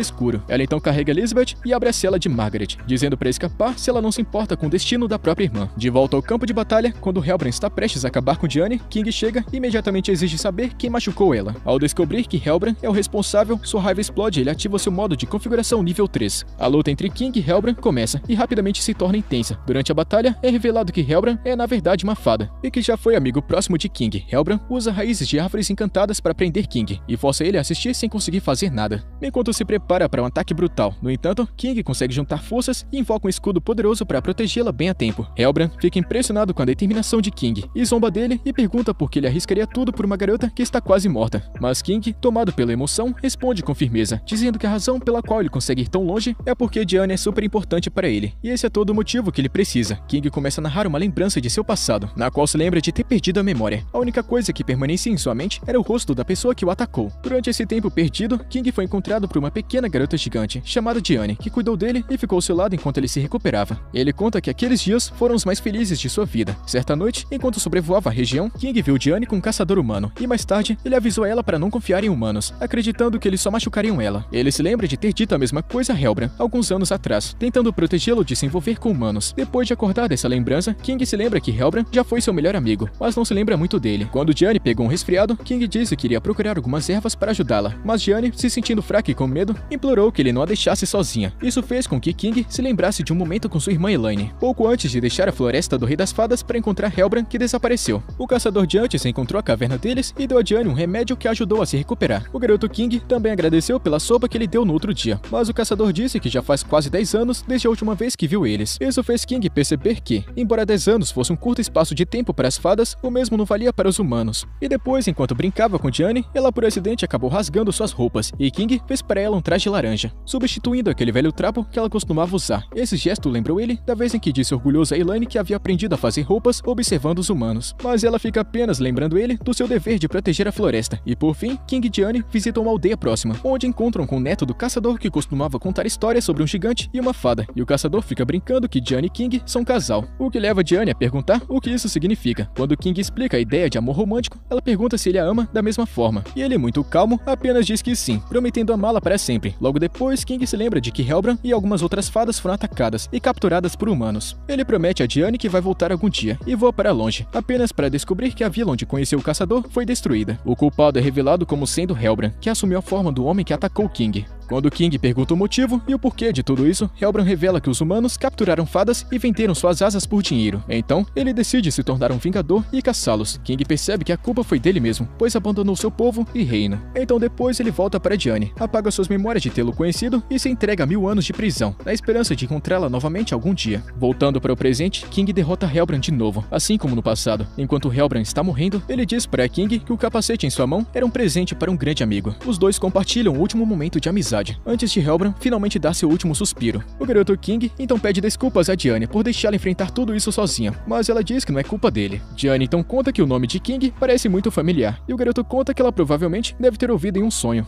escuro. Ela então carrega Elizabeth e abre a cela de Margaret, dizendo para escapar se ela não se importa com o destino da própria irmã. De volta ao campo de batalha, quando Helbran está prestes a acabar com Diane, King chega e imediatamente exige saber quem machucou ela. Ao descobrir que Helbran é o responsável, sua raiva explode e ele ativa seu modo de configuração nível 3. A luta entre King e Helbran começa e rapidamente se torna intensa. Durante a batalha, é revelado que Helbran é na verdade uma fada e que já foi amigo próximo de King. Helbran usa raízes de árvores encantadas para prender King e força ele a assistir sem conseguir fazer nada, enquanto se prepara para um ataque brutal. No entanto, King consegue juntar forças e invoca um escudo poderoso para protegê-la bem a tempo. Helbran fica impressionado com a determinação de King e zomba dele e pergunta por que ele arriscaria tudo por uma garota que está quase morta. Mas King, tomado pela emoção, responde com firmeza, dizendo que a razão pela qual ele consegue ir tão longe é porque Diane é super importante para ele, e esse é todo o motivo que ele precisa. King começa a narrar uma lembrança de seu passado, na qual se lembra de ter perdido a memória. A única coisa que permanecia em sua mente era o rosto da pessoa que o atacou. Durante Durante esse tempo perdido, King foi encontrado por uma pequena garota gigante, chamada Diane, que cuidou dele e ficou ao seu lado enquanto ele se recuperava. Ele conta que aqueles dias foram os mais felizes de sua vida. Certa noite, enquanto sobrevoava a região, King viu Diane com um caçador humano, e mais tarde, ele avisou ela para não confiar em humanos, acreditando que eles só machucariam ela. Ele se lembra de ter dito a mesma coisa a Helbran, alguns anos atrás, tentando protegê-lo de se envolver com humanos. Depois de acordar dessa lembrança, King se lembra que Helbran já foi seu melhor amigo, mas não se lembra muito dele. Quando Diane pegou um resfriado, King disse que iria procurar algumas ervas para ajudá-la, mas Diane, se sentindo fraca e com medo, implorou que ele não a deixasse sozinha. Isso fez com que King se lembrasse de um momento com sua irmã Elaine, pouco antes de deixar a floresta do Rei das Fadas para encontrar Helbran, que desapareceu. O caçador de antes encontrou a caverna deles e deu a Diane um remédio que a ajudou a se recuperar. O garoto King também agradeceu pela sopa que ele deu no outro dia, mas o caçador disse que já faz quase 10 anos desde a última vez que viu eles. Isso fez King perceber que, embora 10 anos fosse um curto espaço de tempo para as fadas, o mesmo não valia para os humanos. E depois, enquanto brincava com Diane, ela por acidente acabou rasgando suas roupas, e King fez para ela um traje laranja, substituindo aquele velho trapo que ela costumava usar. Esse gesto lembrou ele da vez em que disse orgulhoso a Elaine que havia aprendido a fazer roupas observando os humanos. Mas ela fica apenas lembrando ele do seu dever de proteger a floresta. E por fim, King e Diane visitam uma aldeia próxima, onde encontram com o neto do caçador que costumava contar histórias sobre um gigante e uma fada, e o caçador fica brincando que Diane e King são um casal, o que leva Diane a perguntar o que isso significa. Quando King explica a ideia de amor romântico, ela pergunta se ele a ama da mesma forma, e ele, muito calmo, apenas diz que sim, prometendo amá-la para sempre. Logo depois, King se lembra de que Helbran e algumas outras fadas foram atacadas e capturadas por humanos. Ele promete a Diane que vai voltar algum dia, e voa para longe, apenas para descobrir que a vila onde conheceu o caçador foi destruída. O culpado é revelado como sendo Helbran, que assumiu a forma do homem que atacou King. Quando King pergunta o motivo e o porquê de tudo isso, Helbran revela que os humanos capturaram fadas e venderam suas asas por dinheiro. Então, ele decide se tornar um vingador e caçá-los. King percebe que a culpa foi dele mesmo, pois abandonou seu povo e reino. Então depois ele volta para Diane, apaga suas memórias de tê-lo conhecido e se entrega a 1000 anos de prisão, na esperança de encontrá-la novamente algum dia. Voltando para o presente, King derrota Helbran de novo, assim como no passado. Enquanto Helbran está morrendo, ele diz para King que o capacete em sua mão era um presente para um grande amigo. Os dois compartilham o último momento de amizade, antes de Helbran finalmente dar seu último suspiro. O garoto King então pede desculpas a Diane por deixá-la enfrentar tudo isso sozinha, mas ela diz que não é culpa dele. Diane então conta que o nome de King parece muito familiar, e o garoto conta que ela provavelmente deve ter ouvido em um sonho.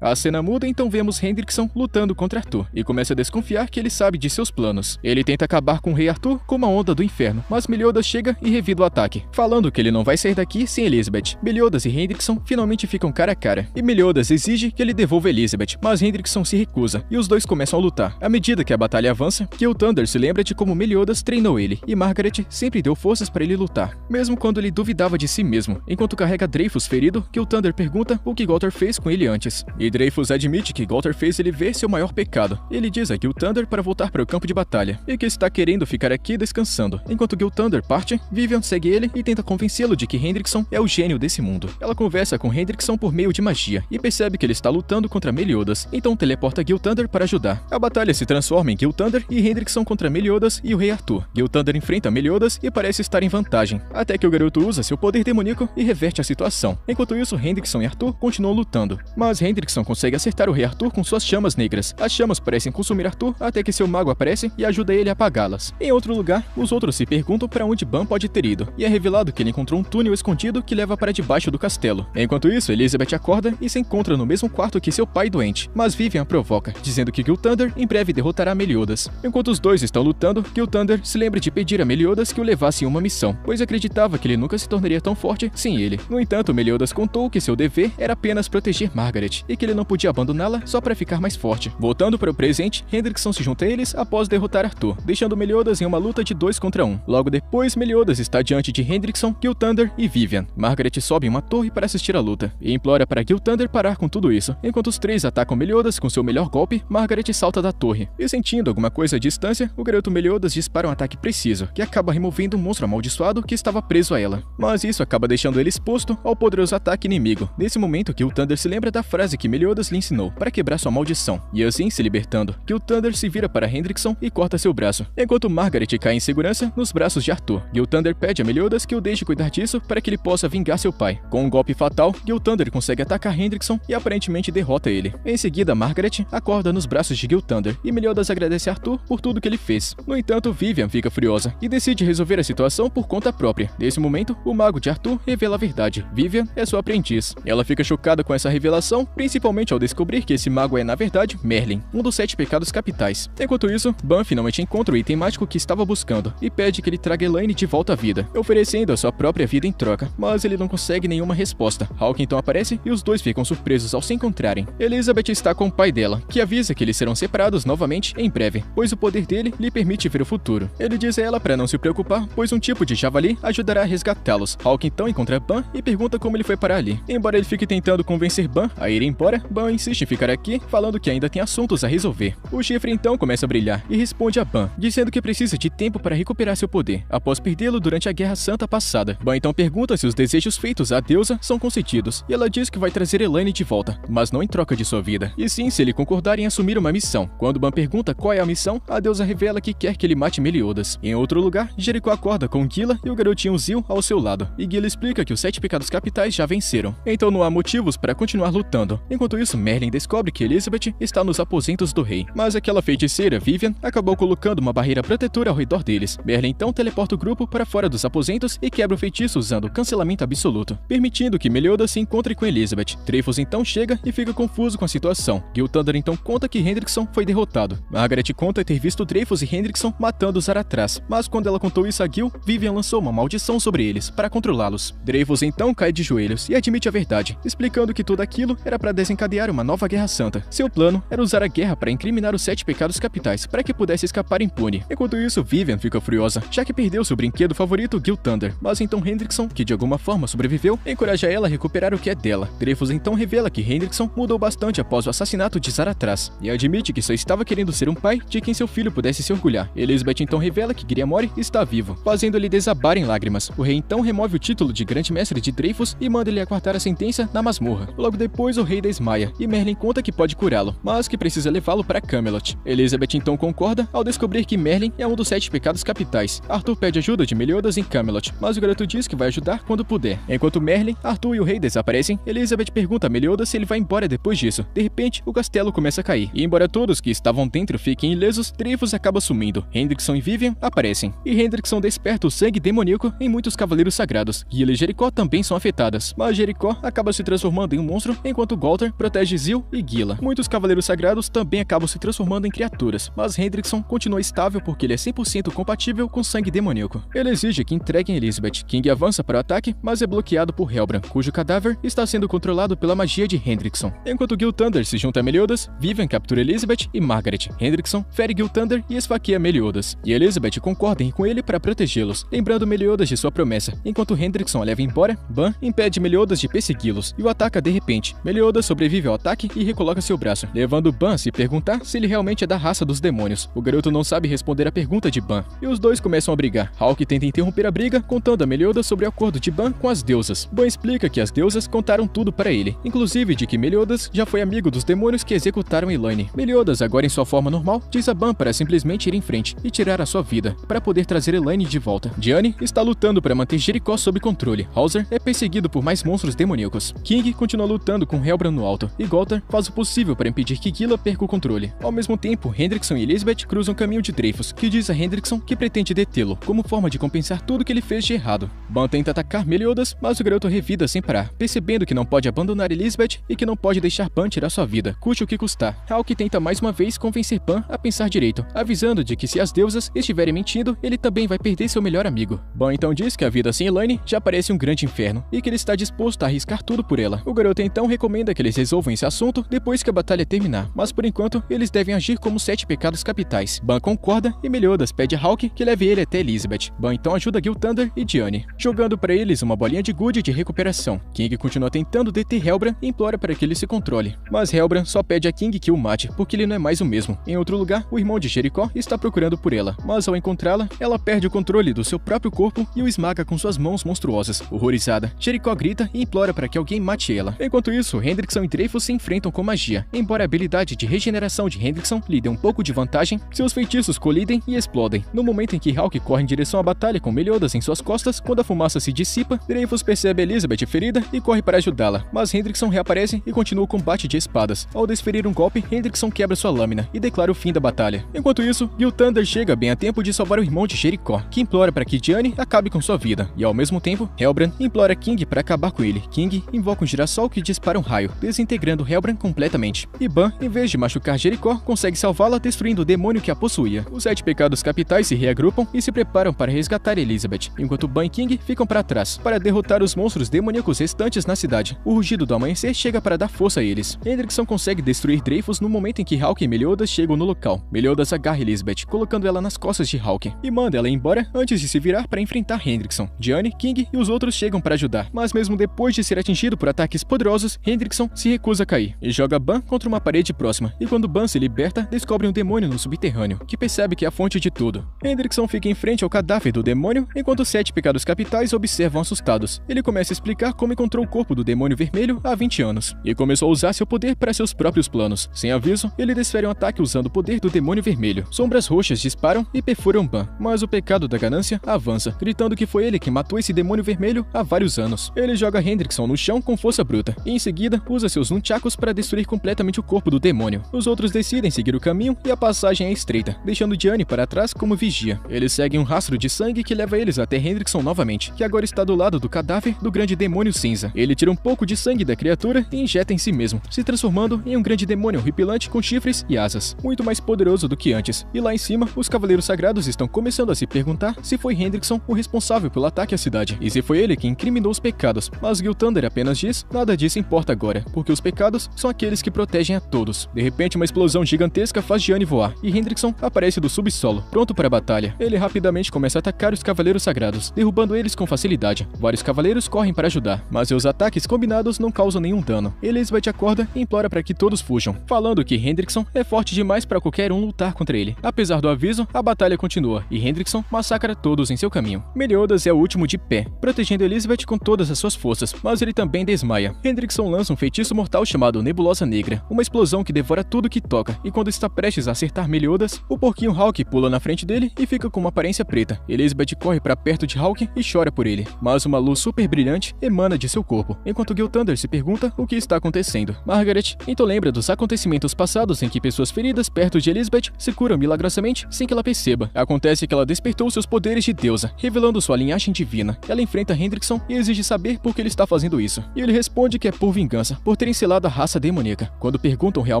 A cena muda, então vemos Hendrickson lutando contra Arthur, e começa a desconfiar que ele sabe de seus planos. Ele tenta acabar com o rei Arthur com uma onda do inferno, mas Meliodas chega e revida o ataque, falando que ele não vai sair daqui sem Elizabeth. Meliodas e Hendrickson finalmente ficam cara a cara, e Meliodas exige que ele devolva Elizabeth, mas Hendrickson se recusa, e os dois começam a lutar. À medida que a batalha avança, Gilthander se lembra de como Meliodas treinou ele, e Margaret sempre deu forças para ele lutar, mesmo quando ele duvidava de si mesmo. Enquanto carrega Dreyfus ferido, Gilthander pergunta o que Galtor fez com ele antes, e Dreyfus admite que Galtor fez ele ver seu maior pecado. Ele diz a Gilthander para voltar para o campo de batalha, e que está querendo ficar aqui descansando. Enquanto Gilthander parte, Vivian segue ele e tenta convencê-lo de que Hendrickson é o gênio desse mundo. Ela conversa com Hendrickson por meio de magia, e percebe que ele está lutando contra Meliodas, então teleporta Gilthander para ajudar. A batalha se transforma em Gilthander e Hendrickson contra Meliodas e o rei Arthur. Gilthander enfrenta Meliodas e parece estar em vantagem, até que o garoto usa seu poder demoníaco e reverte a situação. Enquanto isso, Hendrickson e Arthur continuam lutando, mas Hendrickson consegue acertar o rei Arthur com suas chamas negras. As chamas parecem consumir Arthur até que seu mago aparece e ajuda ele a apagá-las. Em outro lugar, os outros se perguntam para onde Ban pode ter ido, e é revelado que ele encontrou um túnel escondido que leva para debaixo do castelo. Enquanto isso, Elizabeth acorda e se encontra no mesmo quarto que seu pai doente, mas Vivian a provoca, dizendo que Gilthander em breve derrotará Meliodas. Enquanto os dois estão lutando, Gilthander se lembra de pedir a Meliodas que o levasse em uma missão, pois acreditava que ele nunca se tornaria tão forte sem ele. No entanto, Meliodas contou que seu dever era apenas proteger Margaret, e que ele não podia abandoná-la só para ficar mais forte. Voltando para o presente, Hendrickson se junta a eles após derrotar Arthur, deixando Meliodas em uma luta de 2 contra 1. Logo depois, Meliodas está diante de Hendrickson, Gilthander e Vivian. Margaret sobe em uma torre para assistir à luta, e implora para Gilthander parar com tudo isso. Enquanto os três atacam Meliodas com seu melhor golpe, Margaret salta da torre, e sentindo alguma coisa à distância, o garoto Meliodas dispara um ataque preciso, que acaba removendo um monstro amaldiçoado que estava preso a ela. Mas isso acaba deixando ele exposto ao poderoso ataque inimigo. Nesse momento, Gilthander se lembra da frase que Meliodas Meliodas lhe ensinou para quebrar sua maldição, e assim se libertando, Gilthunder se vira para Hendrickson e corta seu braço, enquanto Margaret cai em segurança nos braços de Arthur. Gilthunder pede a Meliodas que o deixe cuidar disso para que ele possa vingar seu pai. Com um golpe fatal, Gilthunder consegue atacar Hendrickson e aparentemente derrota ele. Em seguida, Margaret acorda nos braços de Gilthunder e Meliodas agradece a Arthur por tudo que ele fez. No entanto, Vivian fica furiosa e decide resolver a situação por conta própria. Nesse momento, o mago de Arthur revela a verdade. Vivian é sua aprendiz. Ela fica chocada com essa revelação, principalmente ao descobrir que esse mago é, na verdade, Merlin, um dos 7 pecados capitais. Enquanto isso, Ban finalmente encontra o item mágico que estava buscando e pede que ele traga Elaine de volta à vida, oferecendo a sua própria vida em troca, mas ele não consegue nenhuma resposta. Hawke então aparece e os dois ficam surpresos ao se encontrarem. Elizabeth está com o pai dela, que avisa que eles serão separados novamente em breve, pois o poder dele lhe permite ver o futuro. Ele diz a ela para não se preocupar, pois um tipo de javali ajudará a resgatá-los. Hawke então encontra Ban e pergunta como ele foi parar ali. Embora ele fique tentando convencer Ban a ir embora, Ban insiste em ficar aqui, falando que ainda tem assuntos a resolver. O chifre então começa a brilhar e responde a Ban, dizendo que precisa de tempo para recuperar seu poder, após perdê-lo durante a Guerra Santa passada. Ban então pergunta se os desejos feitos à deusa são concedidos, e ela diz que vai trazer Elaine de volta, mas não em troca de sua vida, e sim se ele concordar em assumir uma missão. Quando Ban pergunta qual é a missão, a deusa revela que quer que ele mate Meliodas. Em outro lugar, Jericó acorda com Gila e o garotinho Zil ao seu lado, e Gila explica que os 7 pecados capitais já venceram, então não há motivos para continuar lutando. Enquanto isso, Merlin descobre que Elizabeth está nos aposentos do rei, mas aquela feiticeira, Vivian, acabou colocando uma barreira protetora ao redor deles. Merlin então teleporta o grupo para fora dos aposentos e quebra o feitiço usando o cancelamento absoluto, permitindo que Meliodas se encontre com Elizabeth. Dreyfus então chega e fica confuso com a situação. Gilthunder então conta que Hendrickson foi derrotado. Margaret conta ter visto Dreyfus e Hendrickson matando Zaratras, mas quando ela contou isso a Gil, Vivian lançou uma maldição sobre eles para controlá-los. Dreyfus então cai de joelhos e admite a verdade, explicando que tudo aquilo era para desencadear uma nova Guerra Santa. Seu plano era usar a guerra para incriminar os 7 pecados capitais para que pudesse escapar impune. Enquanto isso, Vivian fica furiosa, já que perdeu seu brinquedo favorito, Gilthunder, mas então Hendrickson, que de alguma forma sobreviveu, encoraja ela a recuperar o que é dela. Dreyfus então revela que Hendrickson mudou bastante após o assassinato de Zaratras e admite que só estava querendo ser um pai de quem seu filho pudesse se orgulhar. Elizabeth então revela que Griamore está vivo, fazendo ele desabar em lágrimas. O rei então remove o título de grande mestre de Dreyfus e manda ele aguardar a sentença na masmorra. Logo depois, o rei desmaia e Merlin conta que pode curá-lo, mas que precisa levá-lo para Camelot. Elizabeth então concorda ao descobrir que Merlin é um dos 7 pecados capitais. Arthur pede ajuda de Meliodas em Camelot, mas o garoto diz que vai ajudar quando puder. Enquanto Merlin, Arthur e o rei desaparecem, Elizabeth pergunta a Meliodas se ele vai embora depois disso. De repente, o castelo começa a cair, e embora todos que estavam dentro fiquem ilesos, Dreyfus acaba sumindo. Hendrickson e Vivian aparecem, e Hendrickson desperta o sangue demoníaco em muitos cavaleiros sagrados. Gila e Jericó também são afetadas, mas Jericó acaba se transformando em um monstro, enquanto Galter protege Zil e Gila. Muitos cavaleiros sagrados também acabam se transformando em criaturas, mas Hendrickson continua estável porque ele é 100% compatível com sangue demoníaco. Ele exige que entreguem Elizabeth. King avança para o ataque, mas é bloqueado por Helbran, cujo cadáver está sendo controlado pela magia de Hendrickson. Enquanto Gilthunder se junta a Meliodas, Vivian captura Elizabeth e Margaret. Hendrickson fere Gilthunder e esfaqueia Meliodas, e Elizabeth concorda em ir com ele para protegê-los, lembrando Meliodas de sua promessa. Enquanto Hendrickson a leva embora, Ban impede Meliodas de persegui-los e o ataca de repente. Meliodas sobrevive ao ataque e recoloca seu braço, levando Ban a se perguntar se ele realmente é da raça dos demônios. O garoto não sabe responder a pergunta de Ban, e os dois começam a brigar. Hawke tenta interromper a briga, contando a Meliodas sobre o acordo de Ban com as deusas. Ban explica que as deusas contaram tudo para ele, inclusive de que Meliodas já foi amigo dos demônios que executaram Elaine. Meliodas, agora em sua forma normal, diz a Ban para simplesmente ir em frente e tirar a sua vida, para poder trazer Elaine de volta. Diane está lutando para manter Jericó sob controle. Hauser é perseguido por mais monstros demoníacos. King continua lutando com Helbran no alto, e Galter faz o possível para impedir que Gila perca o controle. Ao mesmo tempo, Hendrickson e Elizabeth cruzam o caminho de Dreyfus, que diz a Hendrickson que pretende detê-lo, como forma de compensar tudo que ele fez de errado. Ban tenta atacar Meliodas, mas o garoto revida sem parar, percebendo que não pode abandonar Elizabeth e que não pode deixar Ban tirar sua vida, custe o que custar. Hawke tenta mais uma vez convencer Ban a pensar direito, avisando de que se as deusas estiverem mentindo, ele também vai perder seu melhor amigo. Ban então diz que a vida sem Elaine já parece um grande inferno e que ele está disposto a arriscar tudo por ela. O garoto então recomenda que eles resolvam esse assunto depois que a batalha terminar, mas por enquanto eles devem agir como 7 pecados capitais. Ban concorda e Meliodas pede a Hawke que leve ele até Elizabeth. Ban então ajuda Gilthunder e Diane, jogando para eles uma bolinha de gude de recuperação. King continua tentando deter Helbran e implora para que ele se controle, mas Helbran só pede a King que o mate porque ele não é mais o mesmo. Em outro lugar, o irmão de Jericó está procurando por ela, mas ao encontrá-la, ela perde o controle do seu próprio corpo e o esmaga com suas mãos monstruosas. Horrorizada, Jericó grita e implora para que alguém mate ela. Enquanto isso, Hendrickson Hendrickson e Dreyfus se enfrentam com magia. Embora a habilidade de regeneração de Hendrickson lhe dê um pouco de vantagem, seus feitiços colidem e explodem. No momento em que Hawke corre em direção à batalha com Meliodas em suas costas, quando a fumaça se dissipa, Dreyfus percebe Elizabeth ferida e corre para ajudá-la, mas Hendrickson reaparece e continua o combate de espadas. Ao desferir um golpe, Hendrickson quebra sua lâmina e declara o fim da batalha. Enquanto isso, Gilthander chega bem a tempo de salvar o irmão de Jericó, que implora para que Diane acabe com sua vida, e ao mesmo tempo, Helbran implora King para acabar com ele. King invoca um girassol que dispara um raio, desintegrando Helbran completamente. E Ban, em vez de machucar Jericó, consegue salvá-la destruindo o demônio que a possuía. Os 7 pecados capitais se reagrupam e se preparam para resgatar Elizabeth, enquanto Ban e King ficam para trás, para derrotar os monstros demoníacos restantes na cidade. O rugido do amanhecer chega para dar força a eles. Hendrickson consegue destruir Dreyfus no momento em que Hawke e Meliodas chegam no local. Meliodas agarra Elizabeth, colocando ela nas costas de Hawke, e manda ela embora antes de se virar para enfrentar Hendrickson. Diane, King e os outros chegam para ajudar, mas mesmo depois de ser atingido por ataques poderosos, Hendrickson se recusa a cair e joga Ban contra uma parede próxima, e quando Ban se liberta, descobre um demônio no subterrâneo, que percebe que é a fonte de tudo. Hendrickson fica em frente ao cadáver do demônio, enquanto os 7 pecados capitais observam assustados. Ele começa a explicar como encontrou o corpo do demônio vermelho há 20 anos, e começou a usar seu poder para seus próprios planos. Sem aviso, ele desfere um ataque usando o poder do demônio vermelho. Sombras roxas disparam e perfuram Ban, mas o pecado da ganância avança, gritando que foi ele que matou esse demônio vermelho há vários anos. Ele joga Hendrickson no chão com força bruta, e em seguida usa seus nunchakus para destruir completamente o corpo do demônio. Os outros decidem seguir o caminho e a passagem é estreita, deixando Diane para trás como vigia. Eles seguem um rastro de sangue que leva eles até Hendrickson novamente, que agora está do lado do cadáver do grande demônio cinza. Ele tira um pouco de sangue da criatura e injeta em si mesmo, se transformando em um grande demônio horripilante com chifres e asas, muito mais poderoso do que antes. E lá em cima, os Cavaleiros Sagrados estão começando a se perguntar se foi Hendrickson o responsável pelo ataque à cidade, e se foi ele que incriminou os pecados. Mas Gilthander apenas diz: nada disso importa agora, porque os pecados são aqueles que protegem a todos. De repente, uma explosão gigantesca faz Diane voar, e Hendrickson aparece do subsolo, pronto para a batalha. Ele rapidamente começa a atacar os Cavaleiros Sagrados, derrubando eles com facilidade. Vários cavaleiros correm para ajudar, mas seus ataques combinados não causam nenhum dano. Elizabeth acorda e implora para que todos fujam, falando que Hendrickson é forte demais para qualquer um lutar contra ele. Apesar do aviso, a batalha continua, e Hendrickson massacra todos em seu caminho. Meliodas é o último de pé, protegendo Elizabeth com todas as suas forças, mas ele também desmaia. Hendrickson lança um feitiço mortal chamado Nebulosa Negra, uma explosão que devora tudo que toca, e quando está prestes a acertar Meliodas, o porquinho Hawke pula na frente dele e fica com uma aparência preta. Elizabeth corre para perto de Hawke e chora por ele, mas uma luz super brilhante emana de seu corpo, enquanto Gilthander se pergunta o que está acontecendo. Margaret então lembra dos acontecimentos passados em que pessoas feridas perto de Elizabeth se curam milagrosamente sem que ela perceba. Acontece que ela despertou seus poderes de deusa, revelando sua linhagem divina. Ela enfrenta Hendrickson e exige saber por que ele está fazendo isso, e ele responde que é por vingança, por terem selado a raça demoníaca. Quando perguntam o real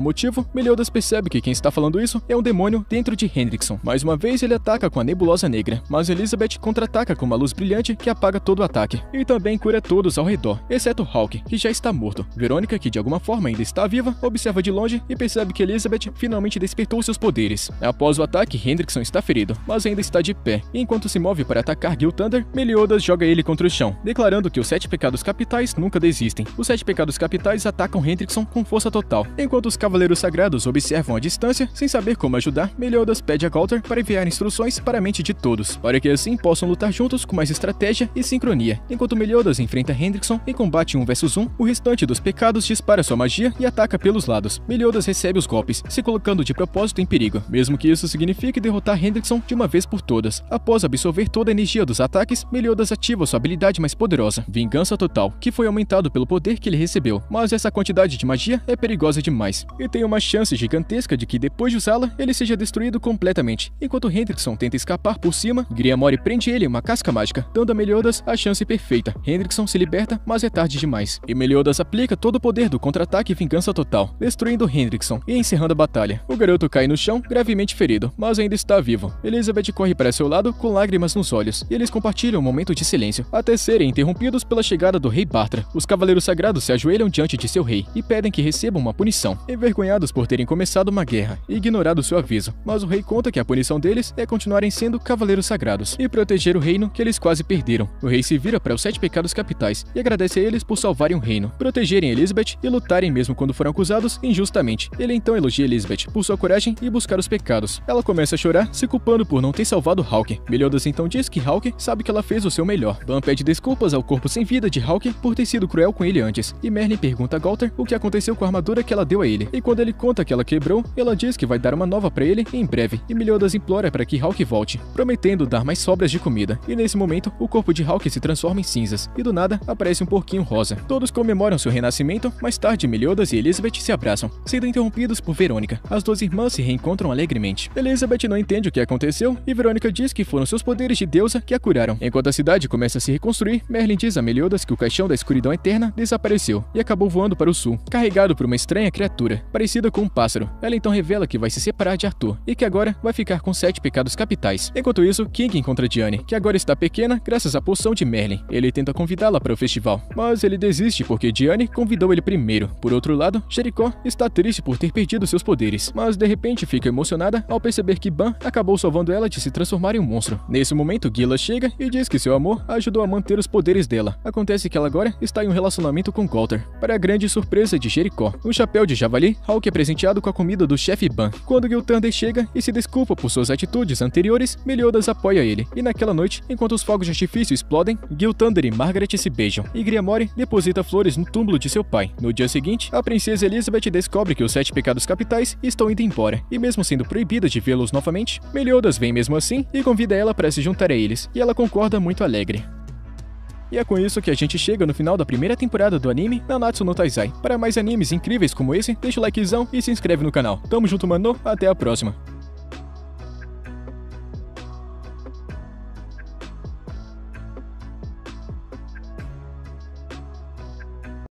motivo, Meliodas percebe que quem está falando isso é um demônio dentro de Hendrickson. Mais uma vez ele ataca com a Nebulosa Negra, mas Elizabeth contra-ataca com uma luz brilhante que apaga todo o ataque, e também cura todos ao redor, exceto Hawke, que já está morto. Verônica, que de alguma forma ainda está viva, observa de longe e percebe que Elizabeth finalmente despertou seus poderes. Após o ataque, Hendrickson está ferido, mas ainda está de pé, e enquanto se move para atacar Gilthander, Meliodas joga ele contra o chão, declarando que os 7 pecados capitais nunca desistem. Os 7 pecados capitais atacam Hendrickson com força total. Enquanto os Cavaleiros Sagrados observam a distância, sem saber como ajudar, Meliodas pede a Galter para enviar instruções para a mente de todos, para que assim possam lutar juntos com mais estratégia e sincronia. Enquanto Meliodas enfrenta Hendrickson em combate 1 vs 1, o restante dos pecados dispara sua magia e ataca pelos lados. Meliodas recebe os golpes, se colocando de propósito em perigo, mesmo que isso signifique derrotar Hendrickson de uma vez por todas. Após absorver toda a energia dos ataques, Meliodas ativa sua habilidade mais poderosa, Vingança Total, que foi aumentado pelo poder que ele recebeu, mas essa quantidade de magia é perigosa demais, e tem uma chance gigantesca de que depois de usá-la, ele seja destruído completamente. Enquanto Hendrickson tenta escapar por cima, Griamore prende ele em uma casca mágica, dando a Meliodas a chance perfeita. Hendrickson se liberta, mas é tarde demais, e Meliodas aplica todo o poder do contra-ataque Vingança Total, destruindo Hendrickson e encerrando a batalha. O garoto cai no chão, gravemente ferido, mas ainda está vivo. Elizabeth corre para seu lado com lágrimas nos olhos, e eles compartilham um momento de silêncio, até serem interrompidos pela chegada do rei Bartra. Os Cavaleiros Sagrados se ajoelham diante de seu rei e pedem que recebam uma punição, envergonhados por terem começado uma guerra e ignorado seu aviso, mas o rei conta que a punição deles é continuarem sendo Cavaleiros Sagrados e proteger o reino que eles quase perderam. O rei se vira para os 7 pecados capitais e agradece a eles por salvarem o reino, protegerem Elizabeth e lutarem mesmo quando foram acusados injustamente. Ele então elogia Elizabeth por sua coragem e buscar os pecados. Ela começa a chorar, se culpando por não ter salvado Hawke. Meliodas então diz que Hawke sabe que ela fez o seu melhor. Ban pede desculpas ao corpo sem vida de Hawke por ter sido cruel com ele antes, e Merlin pergunta conta a Gaulter o que aconteceu com a armadura que ela deu a ele, e quando ele conta que ela quebrou, ela diz que vai dar uma nova pra ele em breve, e Meliodas implora para que Hawk volte, prometendo dar mais sobras de comida, e nesse momento, o corpo de Hawk se transforma em cinzas, e do nada, aparece um porquinho rosa. Todos comemoram seu renascimento, mais tarde Meliodas e Elizabeth se abraçam, sendo interrompidos por Verônica. As duas irmãs se reencontram alegremente. Elizabeth não entende o que aconteceu, e Verônica diz que foram seus poderes de deusa que a curaram. Enquanto a cidade começa a se reconstruir, Merlin diz a Meliodas que o caixão da escuridão eterna desapareceu, e acabou voando para o sul, carregado por uma estranha criatura, parecida com um pássaro. Ela então revela que vai se separar de Arthur, e que agora vai ficar com 7 pecados capitais. Enquanto isso, King encontra Diane, que agora está pequena graças à poção de Merlin. Ele tenta convidá-la para o festival, mas ele desiste porque Diane convidou ele primeiro. Por outro lado, Jericó está triste por ter perdido seus poderes, mas de repente fica emocionada ao perceber que Ban acabou salvando ela de se transformar em um monstro. Nesse momento, Gila chega e diz que seu amor ajudou a manter os poderes dela. Acontece que ela agora está em um relacionamento com Gaulter. Para a grande surpresa de Jericó, um chapéu de javali, Hawk é presenteado com a comida do chefe Ban. Quando Gilthander chega e se desculpa por suas atitudes anteriores, Meliodas apoia ele. E naquela noite, enquanto os fogos de artifício explodem, Gilthander e Margaret se beijam, e Griamore deposita flores no túmulo de seu pai. No dia seguinte, a princesa Elizabeth descobre que os 7 pecados capitais estão indo embora, e mesmo sendo proibida de vê-los novamente, Meliodas vem mesmo assim e convida ela para se juntar a eles, e ela concorda muito alegre. E é com isso que a gente chega no final da primeira temporada do anime Nanatsu no Taizai. Para mais animes incríveis como esse, deixa o likezão e se inscreve no canal. Tamo junto, mano, até a próxima.